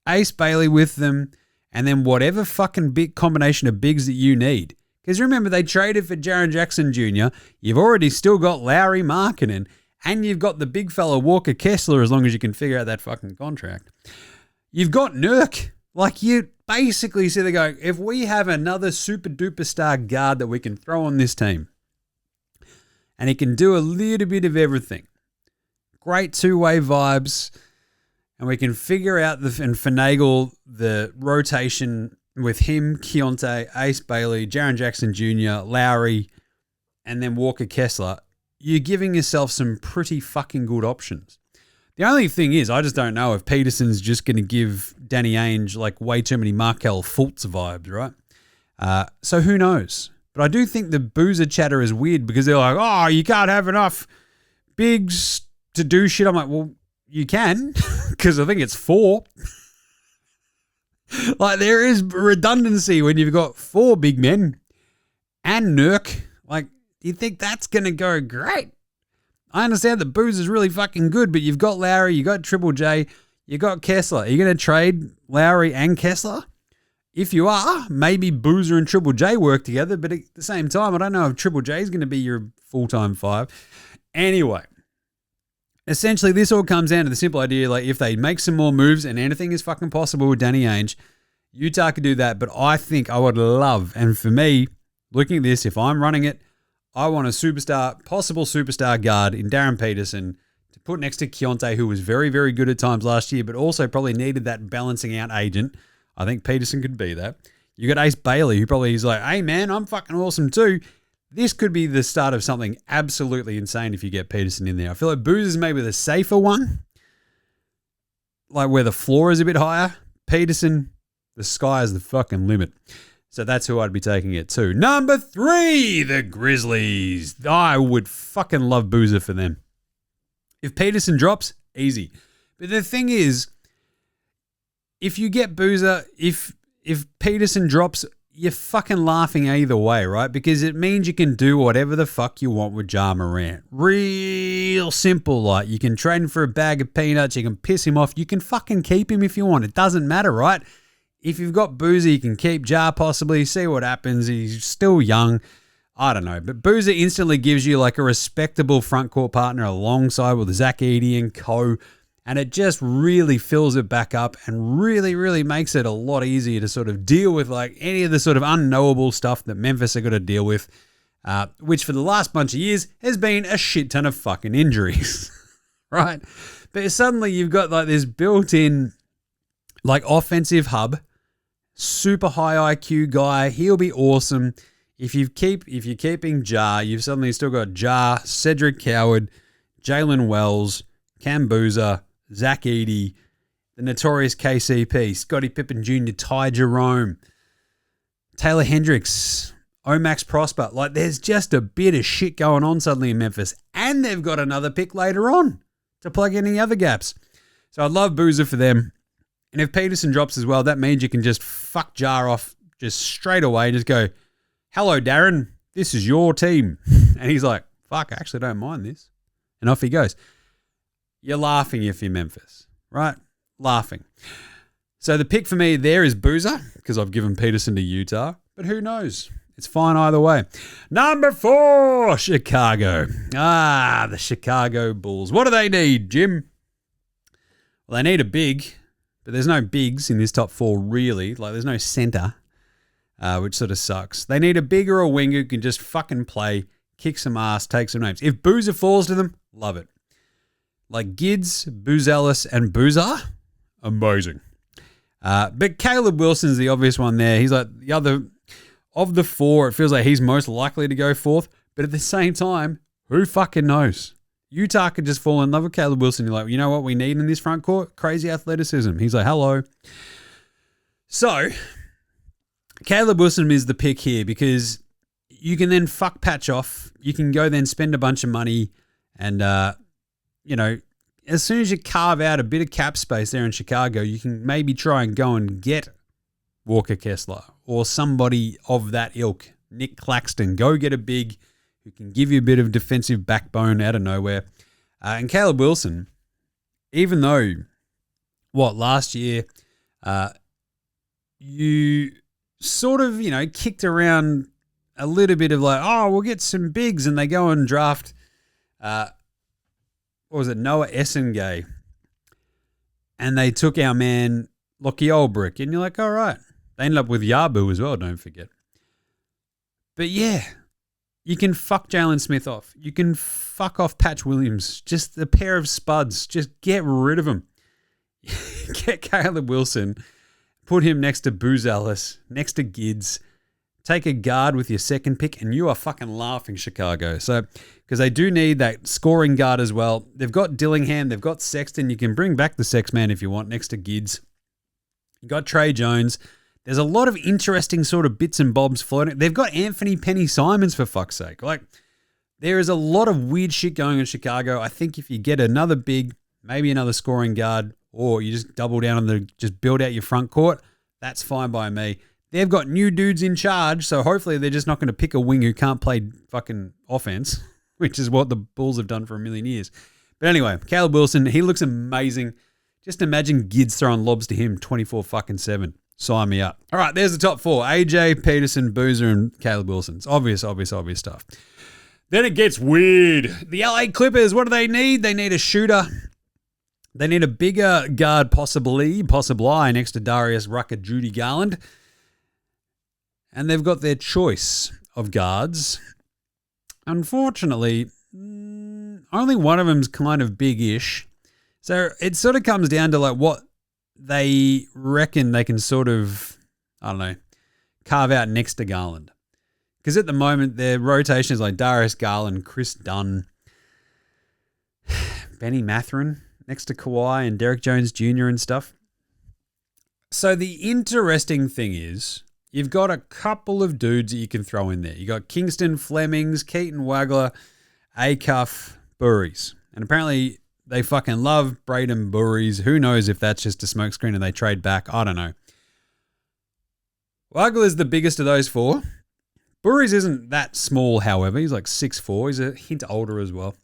Ace Bailey with them and then whatever fucking big combination of bigs that you need. Because remember, they traded for Jaren Jackson Jr. You've already still got Lowry Markkanen and you've got the big fella Walker Kessler as long as you can figure out that fucking contract. You've got Nurk. Like you basically see they go, if we have another super duper star guard that we can throw on this team and he can do a little bit of everything. Great two-way vibes. And we can figure out and finagle the rotation with him, Keontae, Ace Bailey, Jaren Jackson Jr., Lowry, and then Walker Kessler. You're giving yourself some pretty fucking good options. The only thing is, I just don't know if Peterson's just going to give Danny Ainge like way too many Markelle Fultz vibes, right? So who knows? But I do think the Boozer chatter is weird because they're like, oh, you can't have enough bigs to do shit. I'm like, well, you can, because I think it's 4. Like, there is redundancy when you've got 4 big men and Nurk. Like, do you think that's going to go great? I understand that Booze is really fucking good, but you've got Lowry, you got Triple J, you got Kessler. Are you going to trade Lowry and Kessler? If you are, maybe Boozer and Triple J work together, but at the same time, I don't know if Triple J is going to be your full-time 5. Anyway. Essentially, this all comes down to the simple idea, like if they make some more moves and anything is fucking possible with Danny Ainge, Utah could do that, but I think I would love, and for me, looking at this, if I'm running it, I want a superstar, possible superstar guard in Darren Peterson to put next to Keontae, who was very, very good at times last year, but also probably needed that balancing out agent. I think Peterson could be that. You got Ace Bailey, who probably is like, hey man, I'm fucking awesome too. This could be the start of something absolutely insane if you get Peterson in there. I feel like Boozer's maybe the safer one, like where the floor is a bit higher. Peterson, the sky is the fucking limit. So that's who I'd be taking it to. Number 3, the Grizzlies. I would fucking love Boozer for them. If Peterson drops, easy. But the thing is, if you get Boozer, if Peterson drops, you're fucking laughing either way, right? Because it means you can do whatever the fuck you want with Ja Morant. Real simple, like you can trade him for a bag of peanuts, you can piss him off, you can fucking keep him if you want. It doesn't matter, right? If you've got Boozer, you can keep Ja possibly, see what happens. He's still young. I don't know. But Boozer instantly gives you like a respectable front court partner alongside with Zach Edey and co. And it just really fills it back up and really, really makes it a lot easier to sort of deal with like any of the sort of unknowable stuff that Memphis are going to deal with, which for the last bunch of years has been a shit ton of fucking injuries, right? But suddenly you've got like this built-in like offensive hub, super high IQ guy. He'll be awesome. If you're keeping Ja, you've suddenly still got Ja, Cedric Coward, Jalen Wells, Cam Boozer, Zach Edey, the notorious KCP, Scottie Pippen Jr., Ty Jerome, Taylor Hendricks, Omax Prosper. Like, there's just a bit of shit going on suddenly in Memphis. And they've got another pick later on to plug in any other gaps. So I'd love Boozer for them. And if Peterson drops as well, that means you can just fuck Ja off just straight away. Just go, hello, Darren, this is your team. And he's like, fuck, I actually don't mind this. And off he goes. You're laughing if you're Memphis, right? Laughing. So the pick for me there is Boozer because I've given Peterson to Utah. But who knows? It's fine either way. Number 4, Chicago. The Chicago Bulls. What do they need, Jim? Well, they need a big. But there's no bigs in this top 4 really. Like there's no center, which sort of sucks. They need a big or a wing who can just fucking play, kick some ass, take some names. If Boozer falls to them, love it. Like Gids, Boozelis, and Boozer, amazing. But Caleb Wilson's the obvious one there. He's like the other of the 4. It feels like he's most likely to go 4th. But at the same time, who fucking knows? Utah could just fall in love with Caleb Wilson. You're like, you know what we need in this front court? Crazy athleticism. He's like, hello. So, Caleb Wilson is the pick here because you can then fuck Patch off. You can go then spend a bunch of money and, as soon as you carve out a bit of cap space there in Chicago, you can maybe try and go and get Walker Kessler or somebody of that ilk. Nick Claxton. Go get a big who can give you a bit of defensive backbone out of nowhere. And Caleb Wilson, even though, last year, you sort of, kicked around a little bit of like, we'll get some bigs, and they go and draft, Noah Essengay, and they took our man, Lockie Olbrick, and you're like, all right. They ended up with Yabu as well, don't forget. But yeah, you can fuck Jalen Smith off. You can fuck off Patch Williams. Just a pair of spuds. Just get rid of them. Get Caleb Wilson. Put him next to Boozelis, next to Gids. Take a guard with your second pick, and you are fucking laughing, Chicago. So, because they do need that scoring guard as well. They've got Dillingham. They've got Sexton. You can bring back the Sex Man if you want next to Gids. You got Trey Jones. There's a lot of interesting sort of bits and bobs floating. They've got Anthony Penny Simons, for fuck's sake. Like, there is a lot of weird shit going in Chicago. I think if you get another big, maybe another scoring guard, or you just double down on just build out your front court, that's fine by me. They've got new dudes in charge, so hopefully they're just not going to pick a wing who can't play fucking offense, which is what the Bulls have done for a million years. But anyway, Caleb Wilson, he looks amazing. Just imagine Gids throwing lobs to him 24-7. Sign me up. All right, there's the top 4. AJ, Peterson, Boozer, and Caleb Wilson. It's obvious stuff. Then it gets weird. The LA Clippers, what do they need? They need a shooter. They need a bigger guard, possibly next to Darius Rucker, Judy Garland. And they've got their choice of guards. Unfortunately, only one of them's kind of big-ish. So it sort of comes down to like what they reckon they can sort of, I don't know, carve out next to Garland. Because at the moment, their rotation is like Darius Garland, Chris Dunn, Benny Mathurin next to Kawhi and Derek Jones Jr. and stuff. So the interesting thing is you've got a couple of dudes that you can throw in there. You got Kingston, Flemings, Keaton Wagler, Acuff, Burries. And apparently they fucking love Braden Burries. Who knows if that's just a smokescreen and they trade back. I don't know. Wagler's the biggest of those four. Burries isn't that small, however. He's like 6'4". He's a hint older as well.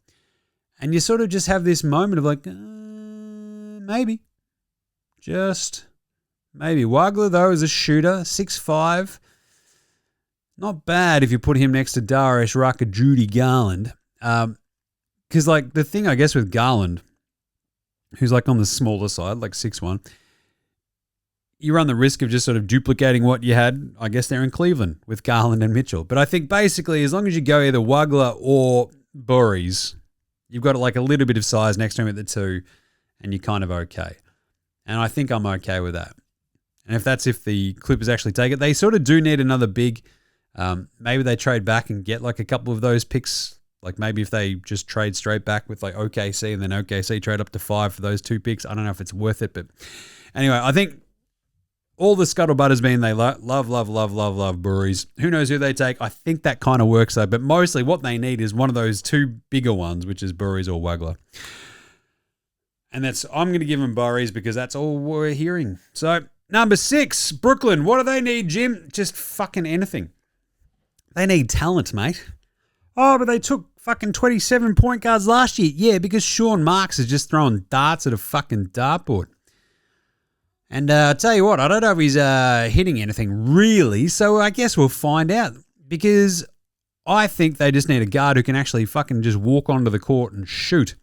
And you sort of just have this moment of like, maybe. Just maybe. Wagler, though, is a shooter, 6'5". Not bad if you put him next to Darius Rucker, Judy Garland. Because, like, the thing, I guess, with Garland, who's, like, on the smaller side, like 6'1", you run the risk of just sort of duplicating what you had, I guess, there in Cleveland with Garland and Mitchell. But I think, basically, as long as you go either Wagler or Burries, you've got, like, a little bit of size next to him at the 2, and you're kind of okay. And I think I'm okay with that. And if the Clippers actually take it, they sort of do need another big. Maybe they trade back and get like a couple of those picks. Like maybe if they just trade straight back with like OKC and then OKC trade up to 5 for those 2 picks. I don't know if it's worth it, but anyway, I think all the scuttlebutt has been they love Burries. Who knows who they take? I think that kind of works though, but mostly what they need is one of those 2 bigger ones, which is Burries or Wagler. And I'm going to give them Burries because that's all we're hearing. So number 6, Brooklyn. What do they need, Jim? Just fucking anything. They need talent, mate. Oh, but they took fucking 27 point guards last year. Yeah, because Sean Marks is just throwing darts at a fucking dartboard. And I'll tell you what, I don't know if he's hitting anything really, so I guess we'll find out. Because I think they just need a guard who can actually fucking just walk onto the court and shoot.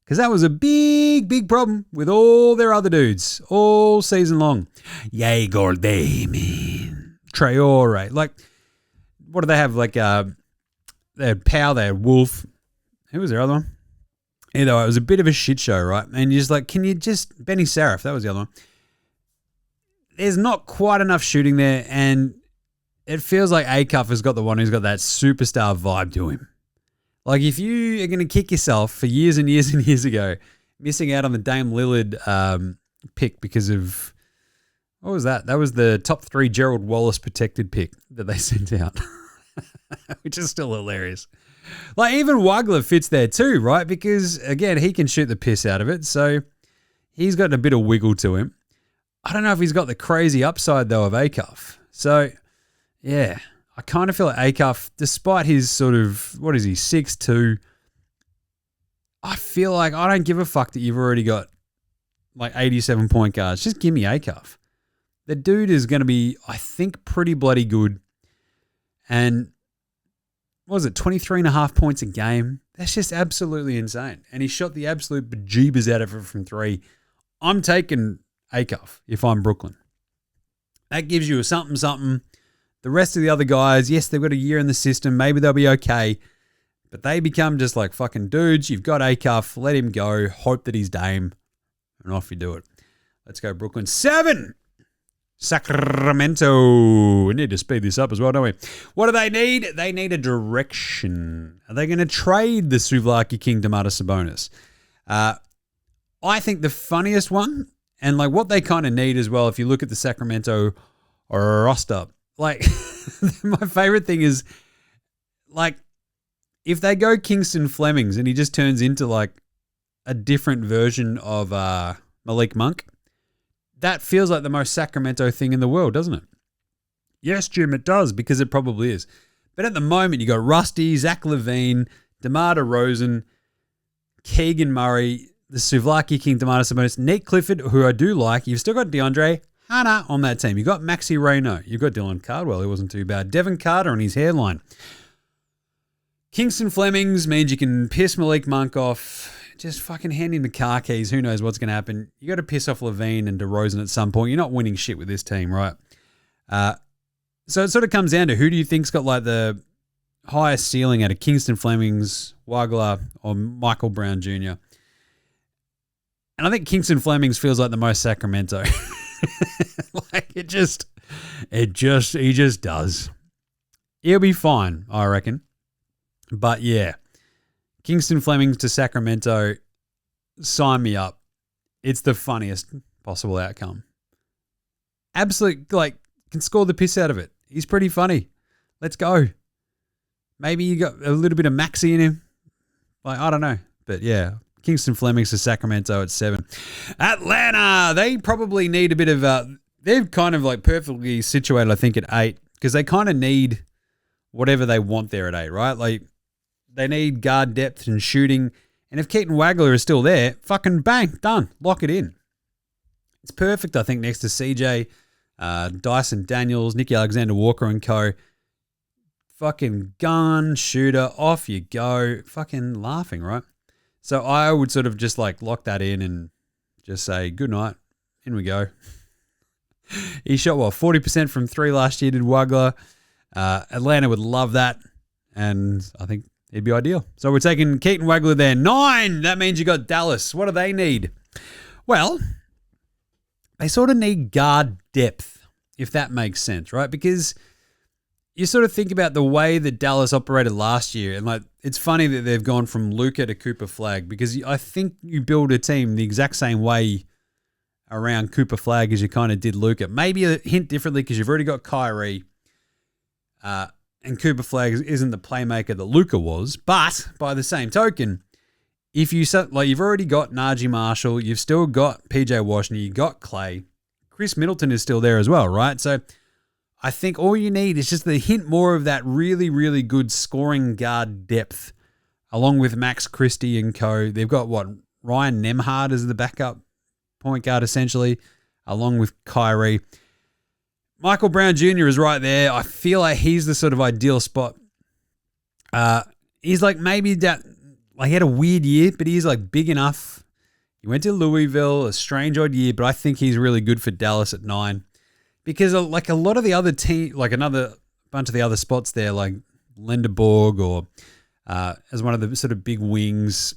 Because that was a big, big problem with all their other dudes all season long. Yay, Damien, Traore. Like, what do they have? Like, they had Powell, they had Wolf. Who was their other one? Either way, it was a bit of a shit show, right? And you're just like, can you just... Benny Sarif, that was the other one. There's not quite enough shooting there, and it feels like Acuff has got the one who's got that superstar vibe to him. Like, if you are going to kick yourself for years and years and years ago, missing out on the Dame Lillard pick because of, what was that? That was the top 3 Gerald Wallace protected pick that they sent out, which is still hilarious. Like, even Wagler fits there too, right? Because, again, he can shoot the piss out of it, so he's got a bit of wiggle to him. I don't know if he's got the crazy upside, though, of Acuff. So, yeah. I kind of feel like Acuff, despite his sort of, 6'2", I feel like I don't give a fuck that you've already got like 87 point guards. Just give me Acuff. The dude is going to be, I think, pretty bloody good. And what was it, 23.5 points a game? That's just absolutely insane. And he shot the absolute bejeebers out of it from 3. I'm taking Acuff if I'm Brooklyn. That gives you a something. The rest of the other guys, yes, they've got a year in the system. Maybe they'll be okay. But they become just like fucking dudes. You've got Acuff. Let him go. Hope that he's Dame. And off you do it. Let's go Brooklyn. 7. Sacramento. We need to speed this up as well, don't we? What do they need? They need a direction. Are they going to trade the Souvlaki King Domantas Sabonis? I think the funniest one, and like what they kind of need as well, if you look at the Sacramento roster, like, my favorite thing is, like, if they go Kingston Flemings and he just turns into, like, a different version of Malik Monk, that feels like the most Sacramento thing in the world, doesn't it? Yes, Jim, it does, because it probably is. But at the moment, you got Rusty, Zach LaVine, DeMar DeRozan, Keegan Murray, the Souvlaki King Domantas Sabonis, Nate Clifford, who I do like. You've still got DeAndre Hannah on that team. You've got Maxi Reyno. You've got Dylan Cardwell. He wasn't too bad. Devin Carter on his hairline. Kingston Flemings means you can piss Malik Monk off. just fucking hand him the car keys. Who knows what's going to happen? You got to piss off Levine and DeRozan at some point. You're not winning shit with this team, right? So it sort of comes down to who do you think's got like the highest ceiling out of Kingston Flemings, Wagler, or Michael Brown Jr. And I think Kingston Flemings feels like the most Sacramento. Like he just does. He'll be fine, I reckon. But yeah, Kingston Flemings to Sacramento, sign me up. It's the funniest possible outcome. Absolute, like, can score the piss out of it. He's pretty funny. Let's go. Maybe you got a little bit of Maxi in him. Like, I don't know. But yeah, Kingston Flemings to Sacramento at 7. Atlanta, they probably need a bit of, they're kind of like perfectly situated, I think, at 8. Because they kind of need whatever they want there at 8, right? Like, they need guard depth and shooting. And if Keaton Wagler is still there, fucking bang, done. Lock it in. It's perfect, I think, next to CJ, Dyson Daniels, Nicky Alexander-Walker and co. Fucking gun, shooter, off you go. Fucking laughing, right? So I would sort of just like lock that in and just say, good night. In we go. He shot, 40% from 3 last year, did Wagler. Atlanta would love that. And I think it'd be ideal. So we're taking Keaton Wagler there. 9. That means you got Dallas. What do they need? Well, they sort of need guard depth, if that makes sense, right? Because you sort of think about the way that Dallas operated last year, and like it's funny that they've gone from Luka to Cooper Flag, because I think you build a team the exact same way around Cooper Flag as you kind of did Luka. Maybe a hint differently because you've already got Kyrie, and Cooper Flag isn't the playmaker that Luka was. But by the same token, if you like, you've already got Najee Marshall, you've still got PJ Washington, you got Clay, Chris Middleton is still there as well, right? So I think all you need is just the hint more of that really, really good scoring guard depth, along with Max Christie and co. They've got Ryan Nembhard as the backup point guard essentially, along with Kyrie. Michael Brown Jr. is right there. I feel like he's the sort of ideal spot. He's like maybe that. Like he had a weird year, but he's like big enough. He went to Louisville, a strange odd year, but I think he's really good for Dallas at 9. Because like a lot of the other team, like another bunch of the other spots there, like Lindeborg or as one of the sort of big wings.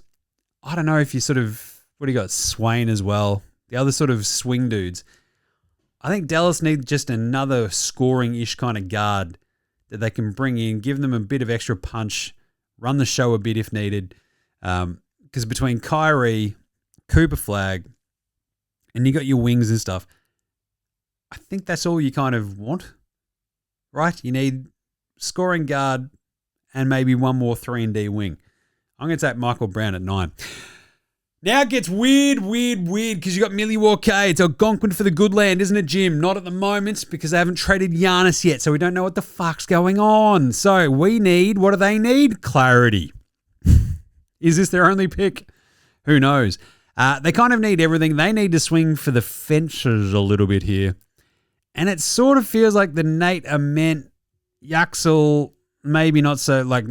I don't know if you sort of, what do you got? Swain as well. The other sort of swing dudes. I think Dallas needs just another scoring-ish kind of guard that they can bring in, give them a bit of extra punch, run the show a bit if needed. Because between Kyrie, Cooper Flag, and you got your wings and stuff, I think that's all you kind of want, right? You need scoring guard and maybe one more 3-and-D wing. I'm going to take Michael Brown at 9. Now it gets weird, because you got Milwaukee. It's Algonquin for the good land, isn't it, Jim? Not at the moment because they haven't traded Giannis yet, so we don't know what the fuck's going on. So what do they need? Clarity. Is this their only pick? Who knows? They kind of need everything. They need to swing for the fences a little bit here. And it sort of feels like the Nate Ament, Yaxel, maybe not so, like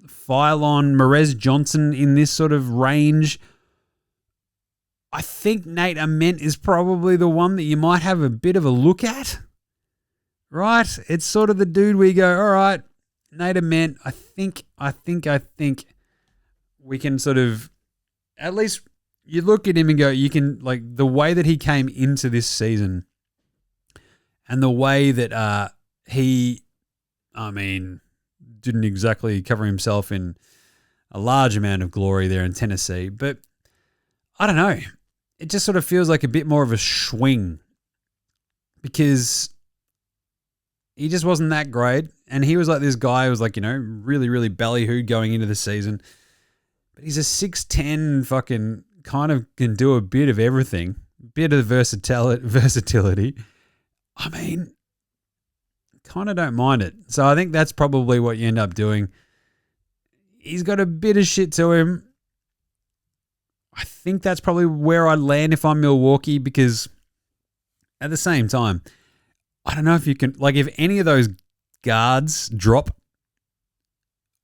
Phylon, Merez Johnson in this sort of range. I think Nate Ament is probably the one that you might have a bit of a look at, right? It's sort of the dude where you go, all right, Nate Ament, I think we can sort of, at least you look at him and go, you can, like the way that he came into this season and the way that he, didn't exactly cover himself in a large amount of glory there in Tennessee, but I don't know. It just sort of feels like a bit more of a swing because he just wasn't that great. And he was like this guy who was like, really, really ballyhooed going into the season. But he's a 6'10", fucking kind of can do a bit of everything, bit of versatility. Kind of don't mind it. So I think that's probably what you end up doing. He's got a bit of shit to him. I think that's probably where I'd land if I'm Milwaukee because at the same time, I don't know if you can, like if any of those guards drop,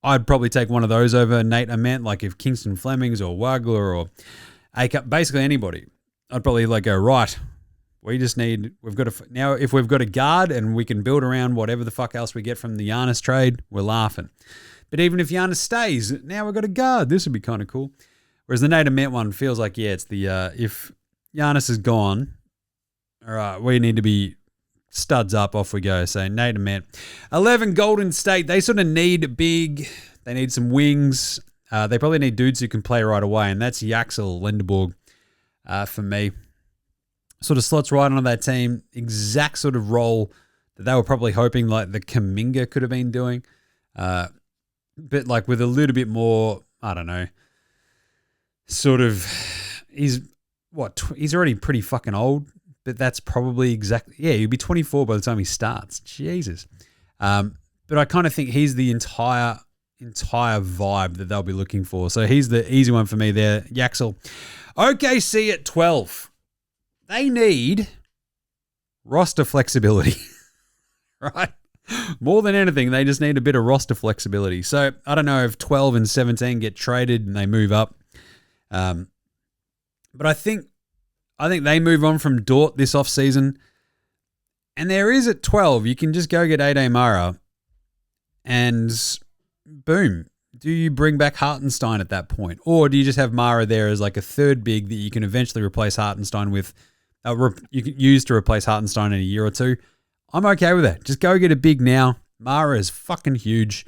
I'd probably take one of those over Nate Ament, like if Kingston Flemings or Wagler or basically anybody. I'd probably go, right, now if we've got a guard and we can build around whatever the fuck else we get from the Giannis trade, we're laughing. But even if Giannis stays, now we've got a guard. This would be kind of cool. Whereas the Nate Ament one feels like, it's the if Giannis is gone, all right, we need to be studs up, off we go. So Nate Ament. 11, Golden State. They sort of need they need some wings. They probably need dudes who can play right away, and that's Yaxel Lindeborg for me. Sort of slots right onto that team. Exact sort of role that they were probably hoping like the Kuminga could have been doing. But like with a little bit more, I don't know, sort of, he's already pretty fucking old, but that's probably he'll be 24 by the time he starts. Jesus. But I kind of think he's the entire vibe that they'll be looking for. So he's the easy one for me there, Yaxel. OKC at 12. They need roster flexibility, right? More than anything, they just need a bit of roster flexibility. So I don't know if 12 and 17 get traded and they move up. But I think they move on from Dort this offseason. And there is at 12, you can just go get Ade Mara and boom. Do you bring back Hartenstein at that point? Or do you just have Mara there as like a third big that you can eventually replace Hartenstein with, you can use to replace Hartenstein in a year or two? I'm okay with that. Just go get a big now. Mara is fucking huge.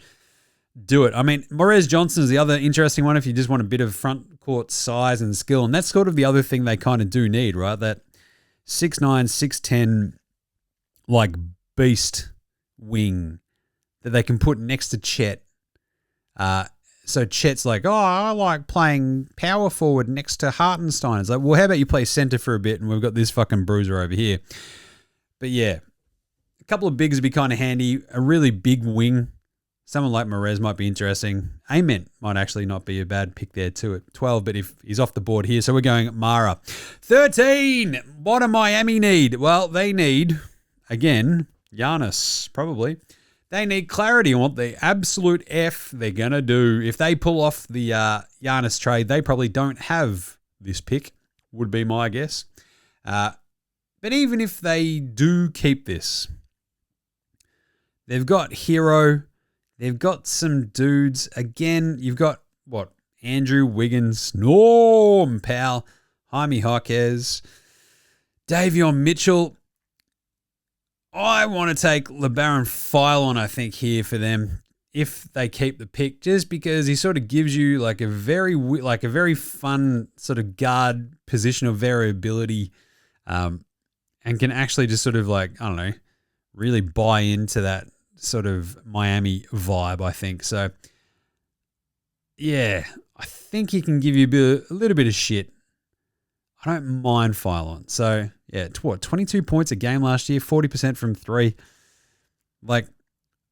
Do it. I mean, Morez Johnson is the other interesting one if you just want a bit of front court size and skill. And that's sort of the other thing they kind of do need, right? That 6'9", 6'10", like beast wing that they can put next to Chet. So Chet's like, oh, I like playing power forward next to Hartenstein. It's like, well, how about you play center for a bit and we've got this fucking bruiser over here. But yeah, a couple of bigs would be kind of handy. A really big wing. Someone like Morez might be interesting. Ament might actually not be a bad pick there too at 12, but if he's off the board here, so we're going Mara. 13, what do Miami need? Well, they need, again, Giannis, probably. They need clarity on what the absolute F they're going to do. If they pull off the Giannis trade, they probably don't have this pick, would be my guess. But even if they do keep this, they've got Hero. They've got some dudes. Again, you've got, Andrew Wiggins, Norm Powell, Jaime Jaquez, Davion Mitchell. I want to take LeBaron Philon, I think, here for them if they keep the pick, just because he sort of gives you like a very fun sort of guard position of variability, and can actually just sort of really buy into that sort of Miami vibe, I think. So, yeah, I think he can give you a little bit of shit. I don't mind Philon. So, yeah, 22 points a game last year, 40% from three. Like,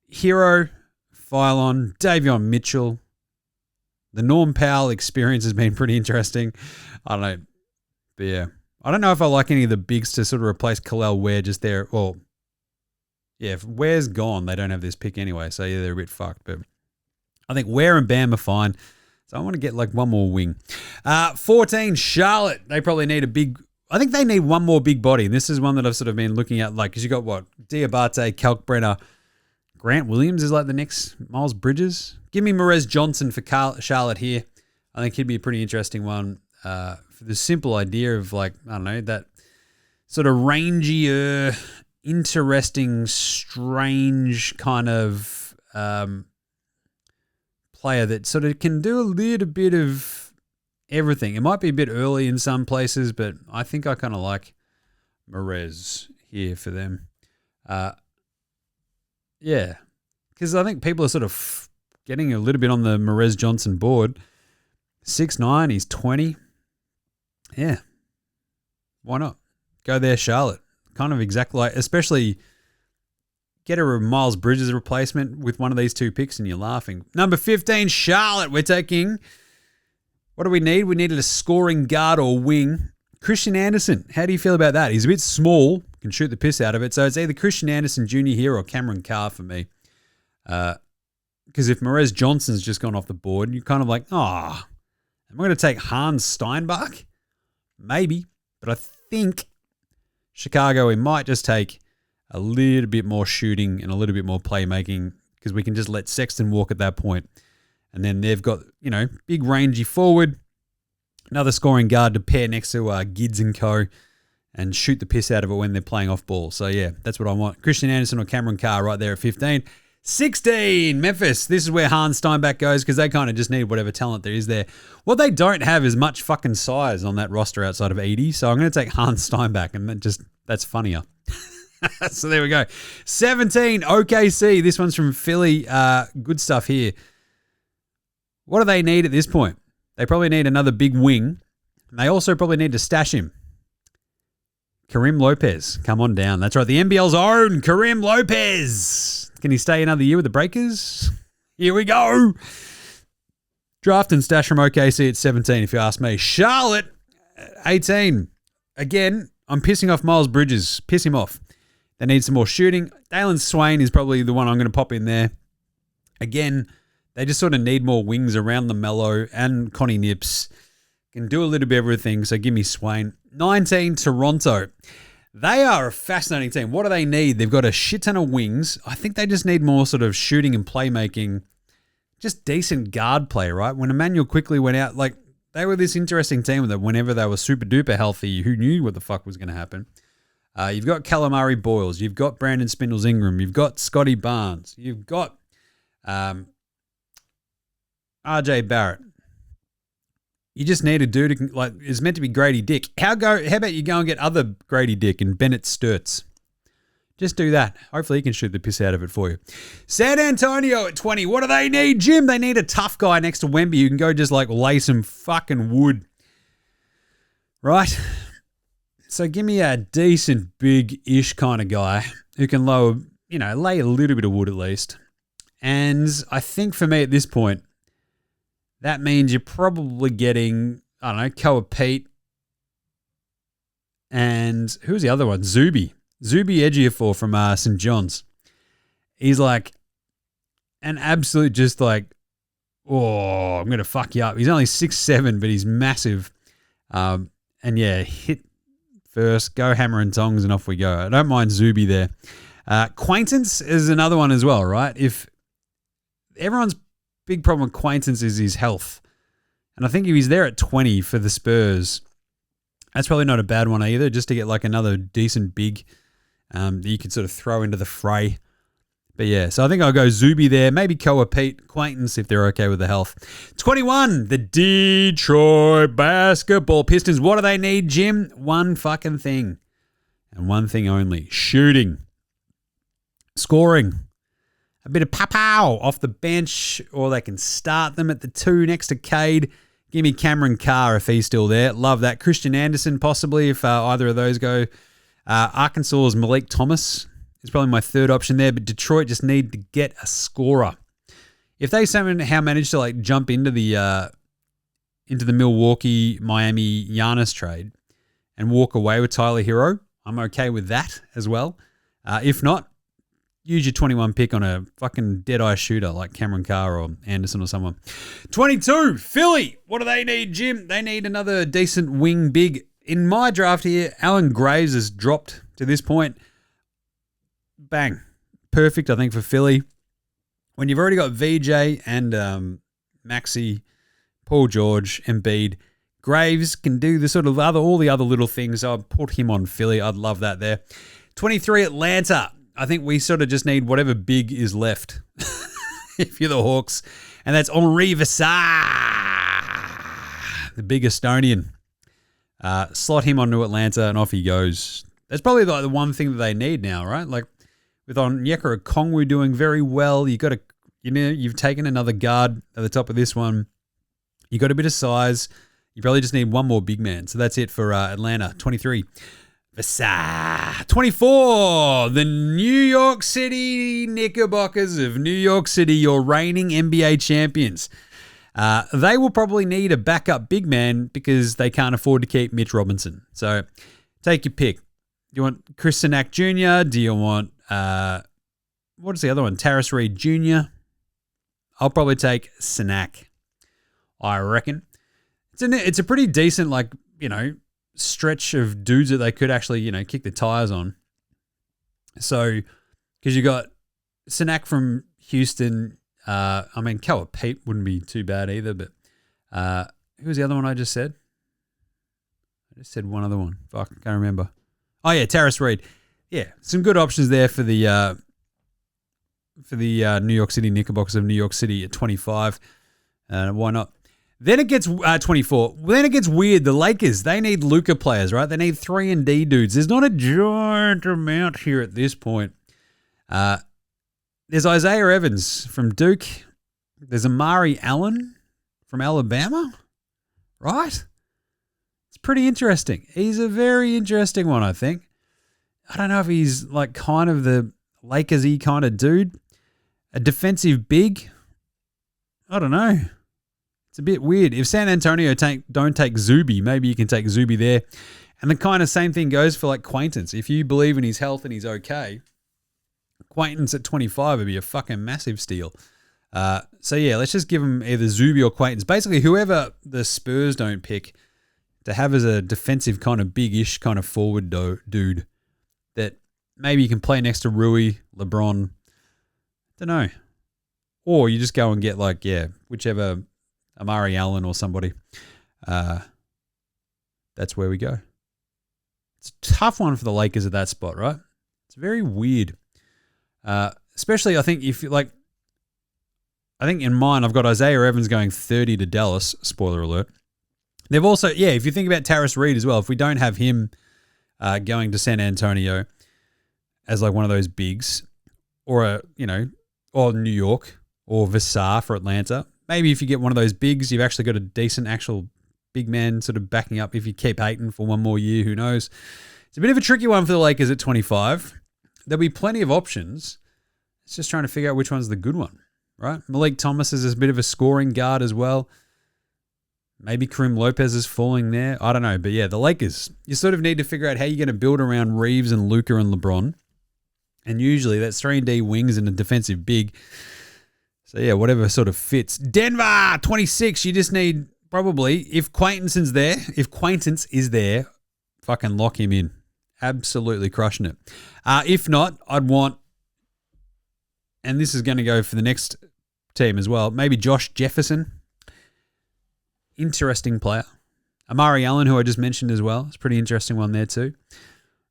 Hero, Philon, Davion Mitchell. The Norm Powell experience has been pretty interesting. I don't know. But, yeah, I don't know if I like any of the bigs to sort of replace Khalil Ware just there. Well, yeah, if Ware's gone, they don't have this pick anyway. So, yeah, they're a bit fucked. But I think Ware and Bam are fine. So I want to get like one more wing. 14, Charlotte. They probably need I think they need one more big body. And this is one that I've sort of been looking at, because you got Diabate, Kalkbrenner, Grant Williams is like the next Miles Bridges. Give me Morez Johnson for Charlotte here. I think he'd be a pretty interesting one for the simple idea of that sort of rangy, interesting, strange kind of player that sort of can do a little bit of everything. It might be a bit early in some places, but I think I kind of like Morez here for them. Yeah, because I think people are sort of getting a little bit on the Morez Johnson board. 6'9", he's 20. Yeah, why not? Go there, Charlotte. Kind of exactly especially get a Miles Bridges replacement with one of these two picks and you're laughing. Number 15, Charlotte. We're taking, what do we need? We needed a scoring guard or wing. Christian Anderson. How do you feel about that? He's a bit small, can shoot the piss out of it. So it's either Christian Anderson Jr. here or Cameron Carr for me. because if Morez Johnson's just gone off the board, you're kind of like, am I going to take Hans Steinbach? Maybe. But I think Chicago, we might just take a little bit more shooting and a little bit more playmaking because we can just let Sexton walk at that point. And then they've got, big rangy forward, another scoring guard to pair next to Gids and co. and shoot the piss out of it when they're playing off ball. So, yeah, that's what I want. Christian Anderson or Cameron Carr right there at 15. 16, Memphis. This is where Hans Steinbach goes because they kind of just need whatever talent there is there. What they don't have is much fucking size on that roster outside of 80. So I'm going to take Hans Steinbach, and that's funnier. So there we go. 17, OKC. This one's from Philly. Good stuff here. What do they need at this point? They probably need another big wing. And they also probably need to stash him. Kareem Lopez. Come on down. That's right. The NBL's own Kareem Lopez. Can he stay another year with the Breakers? Here we go. Draft and stash from OKC at 17, if you ask me. Charlotte, 18. Again, I'm pissing off Miles Bridges. Piss him off. They need some more shooting. Dalen Swain is probably the one I'm going to pop in there. Again, they just sort of need more wings around the Mello and Connie Nips. Can do a little bit of everything, so give me Swain. 19, Toronto. They are a fascinating team. What do they need? They've got a shit ton of wings. I think they just need more sort of shooting and playmaking. Just decent guard play, right? When Emmanuel quickly went out, like, they were this interesting team that whenever they were super duper healthy, who knew what the fuck was going to happen? You've got Calamari Boyles. You've got Brandon Spindles Ingram. You've got Scotty Barnes. You've got RJ Barrett. You just need a dude who can, is meant to be Grady Dick. How about you go and get other Grady Dick and Bennett Sturts? Just do that. Hopefully he can shoot the piss out of it for you. San Antonio at 20. What do they need, Jim? They need a tough guy next to Wemby who can go just lay some fucking wood. Right? So give me a decent, big-ish kind of guy who can lay a little bit of wood at least. And I think for me at this point, that means you're probably getting, Koa Pete. And who's the other one? Zuby Ejiofor from St. John's. He's like an absolute just I'm going to fuck you up. He's only 6'7", but he's massive. And yeah, hit first, go hammer and tongs, and off we go. I don't mind Zuby there. Quaintance is another one as well, right? If everyone's big problem with Quaintance is his health. And I think if he's there at 20 for the Spurs, that's probably not a bad one either, just to get another decent big that you could sort of throw into the fray. But yeah, so I think I'll go Zuby there, maybe Koa Pete, Quaintance if they're okay with the health. 21, the Detroit Basketball Pistons. What do they need, Jim? One fucking thing. And one thing only. Shooting. Scoring. A bit of pow off the bench, or they can start them at the 2 next to Cade. Give me Cameron Carr if he's still there. Love that. Christian Anderson possibly if either of those go. Arkansas's Malik Thomas is probably my third option there, but Detroit just need to get a scorer. If they somehow manage to jump into the Milwaukee Miami Giannis trade and walk away with Tyler Hero, I'm okay with that as well. If not, use your 21 pick on a fucking dead-eye shooter like Cameron Carr or Anderson or someone. 22, Philly. What do they need, Jim? They need another decent wing big. In my draft here, Alan Graves has dropped to this point. Bang. Perfect, I think, for Philly. When you've already got VJ and Maxey, Paul George, Embiid, Graves can do the sort of all the other little things. So I'd put him on Philly. I'd love that there. 23, Atlanta. I think we sort of just need whatever big is left if you're the Hawks. And that's Henri Vassar, the big Estonian. Slot him onto Atlanta and off he goes. That's probably the one thing that they need now, right? With Onyeka Okongwu doing very well, you've taken another guard at the top of this one. You got a bit of size. You probably just need one more big man. So that's it for Atlanta. 23. Vassar. 24, the New York City Knickerbockers of New York City, your reigning NBA champions. They will probably need a backup big man because they can't afford to keep Mitch Robinson. So take your pick. Do you want Chris Sinak Jr.? Do you want, what is the other one? Taris Reed Jr.? I'll probably take Snack. I reckon. It's a pretty decent, stretch of dudes that they could actually, kick the tires on. So, because you got Snack from Houston. Koa Pete wouldn't be too bad either, but who was the other one I just said? I just said one other one. Fuck, I can't remember. Oh yeah, Terrace Reed. Yeah, some good options there for the New York City Knickerbockers of New York City at 25. Why not? Then it gets 24. Then it gets weird. The Lakers, they need Luka players, right? They need 3-and-D dudes. There's not a giant amount here at this point. There's Isaiah Evans from Duke. There's Amari Allen from Alabama, right? It's pretty interesting. He's a very interesting one, I think. I don't know if he's kind of the Lakers-y kind of dude. A defensive big. I don't know. It's a bit weird. If San Antonio don't take Zuby, maybe you can take Zuby there. And the kind of same thing goes for Quaintance. If you believe in his health and he's okay, Quaintance at 25 would be a fucking massive steal. So yeah, let's just give him either Zuby or Quaintance. Basically, whoever the Spurs don't pick to have as a defensive kind of big-ish kind of forward dude that maybe you can play next to Rui, LeBron. Don't know. Or you just go and get whichever Amari Allen or somebody. That's where we go. It's a tough one for the Lakers at that spot, right? It's very weird. Especially, I think, I think in mine, I've got Isaiah Evans going 30 to Dallas. Spoiler alert. They've also, if you think about Terrace Reed as well, if we don't have him going to San Antonio as one of those bigs, or or New York, or Vassar for Atlanta, maybe if you get one of those bigs, you've actually got a decent actual big man sort of backing up. If you keep Ayton for one more year, who knows? It's a bit of a tricky one for the Lakers at 25. There'll be plenty of options. It's just trying to figure out which one's the good one, right? Malik Thomas is a bit of a scoring guard as well. Maybe Kareem Lopez is falling there. I don't know. But yeah, the Lakers, you sort of need to figure out how you're going to build around Reeves and Luka and LeBron. And usually that's 3-and-D wings and a defensive big. So yeah, whatever sort of fits. Denver, 26. You just need probably, if Quaintance is there, fucking lock him in. Absolutely crushing it. If not, I'd want, and this is going to go for the next team as well, maybe Josh Jefferson. Interesting player. Amari Allen, who I just mentioned as well. It's a pretty interesting one there too.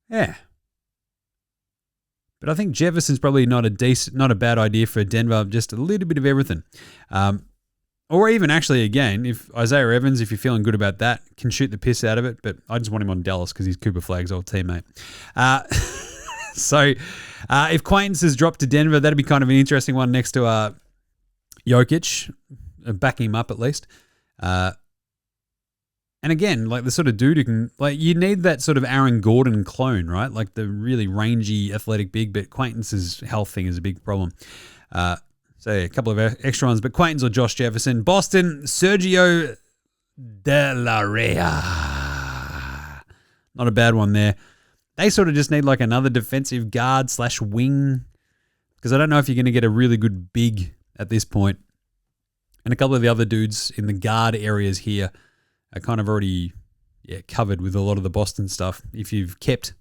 Yeah. But I think Jefferson's probably not a bad idea for Denver, just a little bit of everything. Or even actually, again, if Isaiah Evans, if you're feeling good about that, can shoot the piss out of it. But I just want him on Dallas because he's Cooper Flagg's old teammate. So if Quaintance has dropped to Denver, that'd be kind of an interesting one next to Jokic, backing him up at least. And again, the sort of dude who can, you need that sort of Aaron Gordon clone, right? The really rangy, athletic big, but Quaintance's health thing is a big problem. So yeah, a couple of extra ones, but Quaintance or Josh Jefferson. Boston, Sergio De La Rea. Not a bad one there. They sort of just need another defensive guard / wing, because I don't know if you're going to get a really good big at this point. And a couple of the other dudes in the guard areas here are kind of already covered with a lot of the Boston stuff if you've kept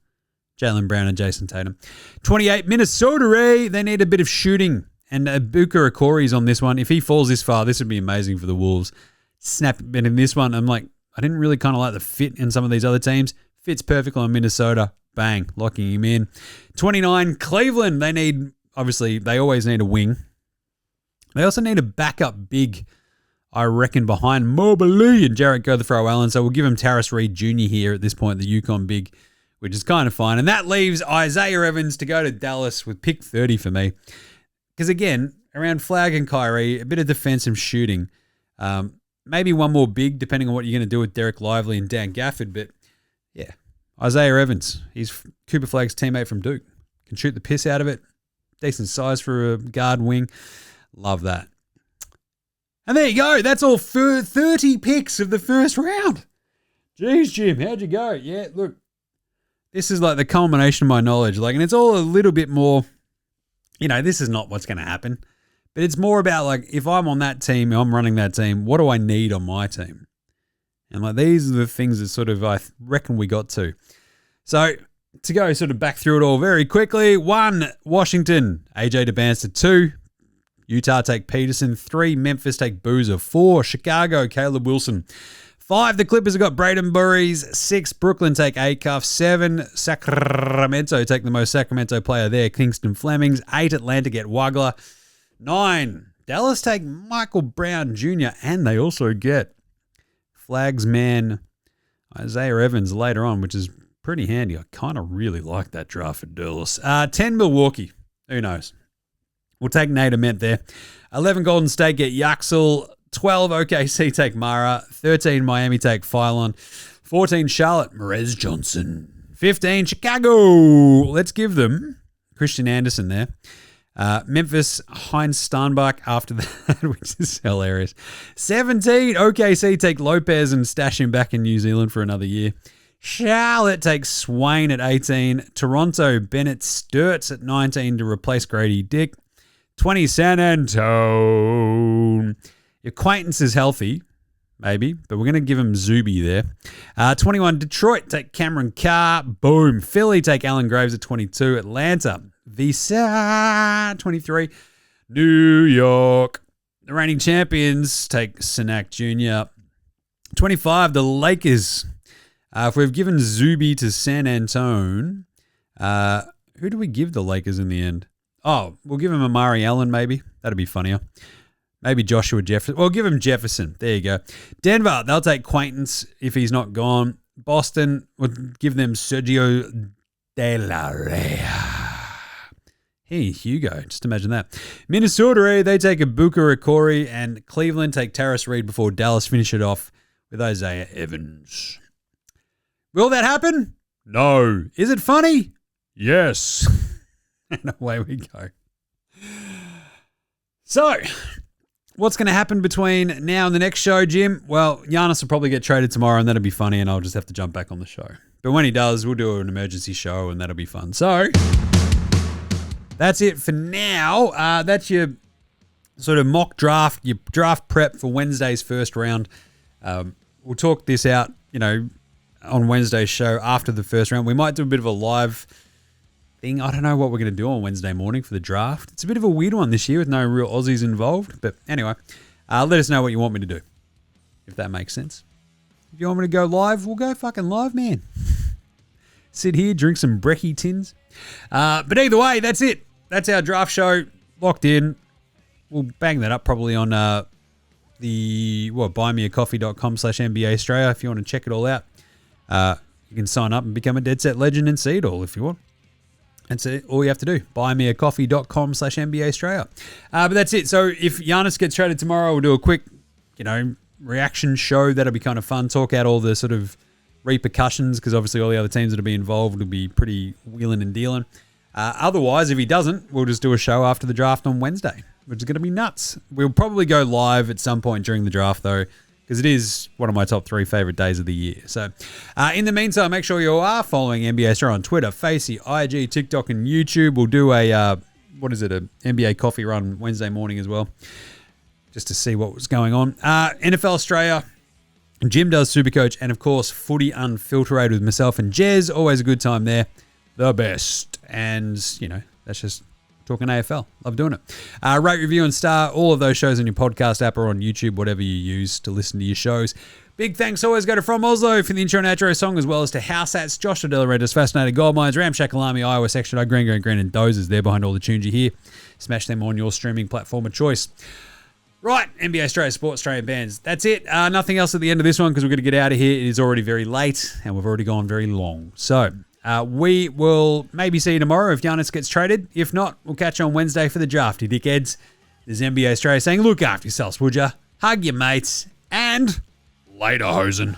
Jaylen Brown and Jason Tatum. 28, Minnesota, they need a bit of shooting. And Ibuka Okori's on this one. If he falls this far, this would be amazing for the Wolves. Snap. But in this one, I didn't really kind of like the fit in some of these other teams. Fits perfectly on Minnesota. Bang, locking him in. 29, Cleveland. They always need a wing. They also need a backup big, I reckon, behind Mobley and Jarrett Gotherthrow-Allen. So we'll give him Terrace Reed Jr. here at this point, the UConn big, which is kind of fine. And that leaves Isaiah Evans to go to Dallas with pick 30 for me. Because again, around Flagg and Kyrie, a bit of defensive shooting. Maybe one more big, depending on what you're going to do with Derek Lively and Dan Gafford. But yeah, Isaiah Evans. He's Cooper Flagg's teammate from Duke. Can shoot the piss out of it. Decent size for a guard wing. Love that. And there you go. That's all 30 picks of the first round. Jeez, Jim, how'd you go? Yeah, look, this is the culmination of my knowledge. And it's all a little bit more, this is not what's going to happen. But it's more about like, if I'm on that team, I'm running that team, what do I need on my team? And like, these are the things that sort of I reckon we got to. So to go sort of back through it all very quickly. 1, Washington, AJ DeBanster. 2, Utah take Peterson. 3, Memphis take Boozer. 4, Chicago, Caleb Wilson. 5, the Clippers have got Braden Burries. 6, Brooklyn take Acuff. 7, Sacramento take the most Sacramento player there, Kingston Flemings. 8, Atlanta get Wagler. 9, Dallas take Michael Brown Jr. And they also get Flags man Isaiah Evans later on, which is pretty handy. I kind of really like that draft for Dallas. 10, Milwaukee. Who knows? We'll take Nate Ament there. 11, Golden State get Yaxel. 12, OKC take Mara. 13, Miami take Phylon. 14, Charlotte, Merez Johnson. 15, Chicago. Let's give them Christian Anderson there. Memphis, Heinz Starnbach after that, which is hilarious. 17, OKC take Lopez and stash him back in New Zealand for another year. Charlotte takes Swain at 18. Toronto, Bennett Sturts at 19 to replace Grady Dick. 20, San Antonio. Acquaintance is healthy, maybe, but we're going to give him Zuby there. 21, Detroit take Cameron Carr. Boom. Philly take Alan Graves at 22. Atlanta, Visa, 23. New York, the reigning champions, take Sinak Jr. 25, the Lakers. If we've given Zuby to San Antone, who do we give the Lakers in the end? Oh, we'll give him Amari Allen, maybe. That'd be funnier. Maybe Joshua Jefferson. We'll give him Jefferson. There you go. Denver, they'll take Quaintance if he's not gone. Boston would give them Sergio De La Rea. Hey, Hugo. Just imagine that. Minnesota, they take Ibuka Ikori, and Cleveland take Taris Reed before Dallas finish it off with Isaiah Evans. Will that happen? No. Is it funny? Yes. And away we go. So, what's going to happen between now and the next show, Jim? Well, Giannis will probably get traded tomorrow, and that'll be funny, and I'll just have to jump back on the show. But when he does, we'll do an emergency show, and that'll be fun. So, that's it for now. That's your sort of mock draft, your draft prep for Wednesday's first round. We'll talk this out, on Wednesday's show after the first round. We might do a bit of a live thing. I don't know what we're going to do on Wednesday morning for the draft. It's a bit of a weird one this year with no real Aussies involved. But anyway, let us know what you want me to do, if that makes sense. If you want me to go live, we'll go fucking live, man. Sit here, drink some brekkie tins. But either way, that's it. That's our draft show locked in. We'll bang that up probably on buymeacoffee.com/NBA Straya if you want to check it all out. You can sign up and become a Dead Set Legend and see it all if you want. That's it. All you have to do. Buymeacoffee.com/NBA Straya. But that's it. So if Giannis gets traded tomorrow, we'll do a quick, reaction show. That'll be kind of fun. Talk out all the sort of repercussions, because obviously all the other teams that'll be involved will be pretty wheeling and dealing. Otherwise, if he doesn't, we'll just do a show after the draft on Wednesday, which is going to be nuts. We'll probably go live at some point during the draft, though, because it is one of my top 3 favorite days of the year. So, in the meantime, make sure you are following NBA Straya on Twitter, Facey, IG, TikTok, and YouTube. We'll do a, an NBA coffee run Wednesday morning as well, just to see what was going on. NFL Straya, Jim does Supercoach, and of course, Footy Unfiltered with myself and Jez. Always a good time there. The best. And, that's just talking AFL. Love doing it. Rate, review, and star all of those shows on your podcast app or on YouTube, whatever you use to listen to your shows. Big thanks always go to From Oslo for the intro and outro song, as well as to House Hats, Joshua Delarentis, Fascinated Goldmines, Ramshackle Army, Iowa Section, Green, and Dozers there behind all the tunes you hear. Smash them on your streaming platform of choice. Right, NBA Straya Sports, Australian bands. That's it. Nothing else at the end of this one, because we're going to get out of here. It is already very late, and we've already gone very long. So, we will maybe see you tomorrow if Giannis gets traded. If not, we'll catch you on Wednesday for the draft, you dickheads. There's NBA Straya saying, look after yourselves, would ya? Hug your mates, and later, hosen.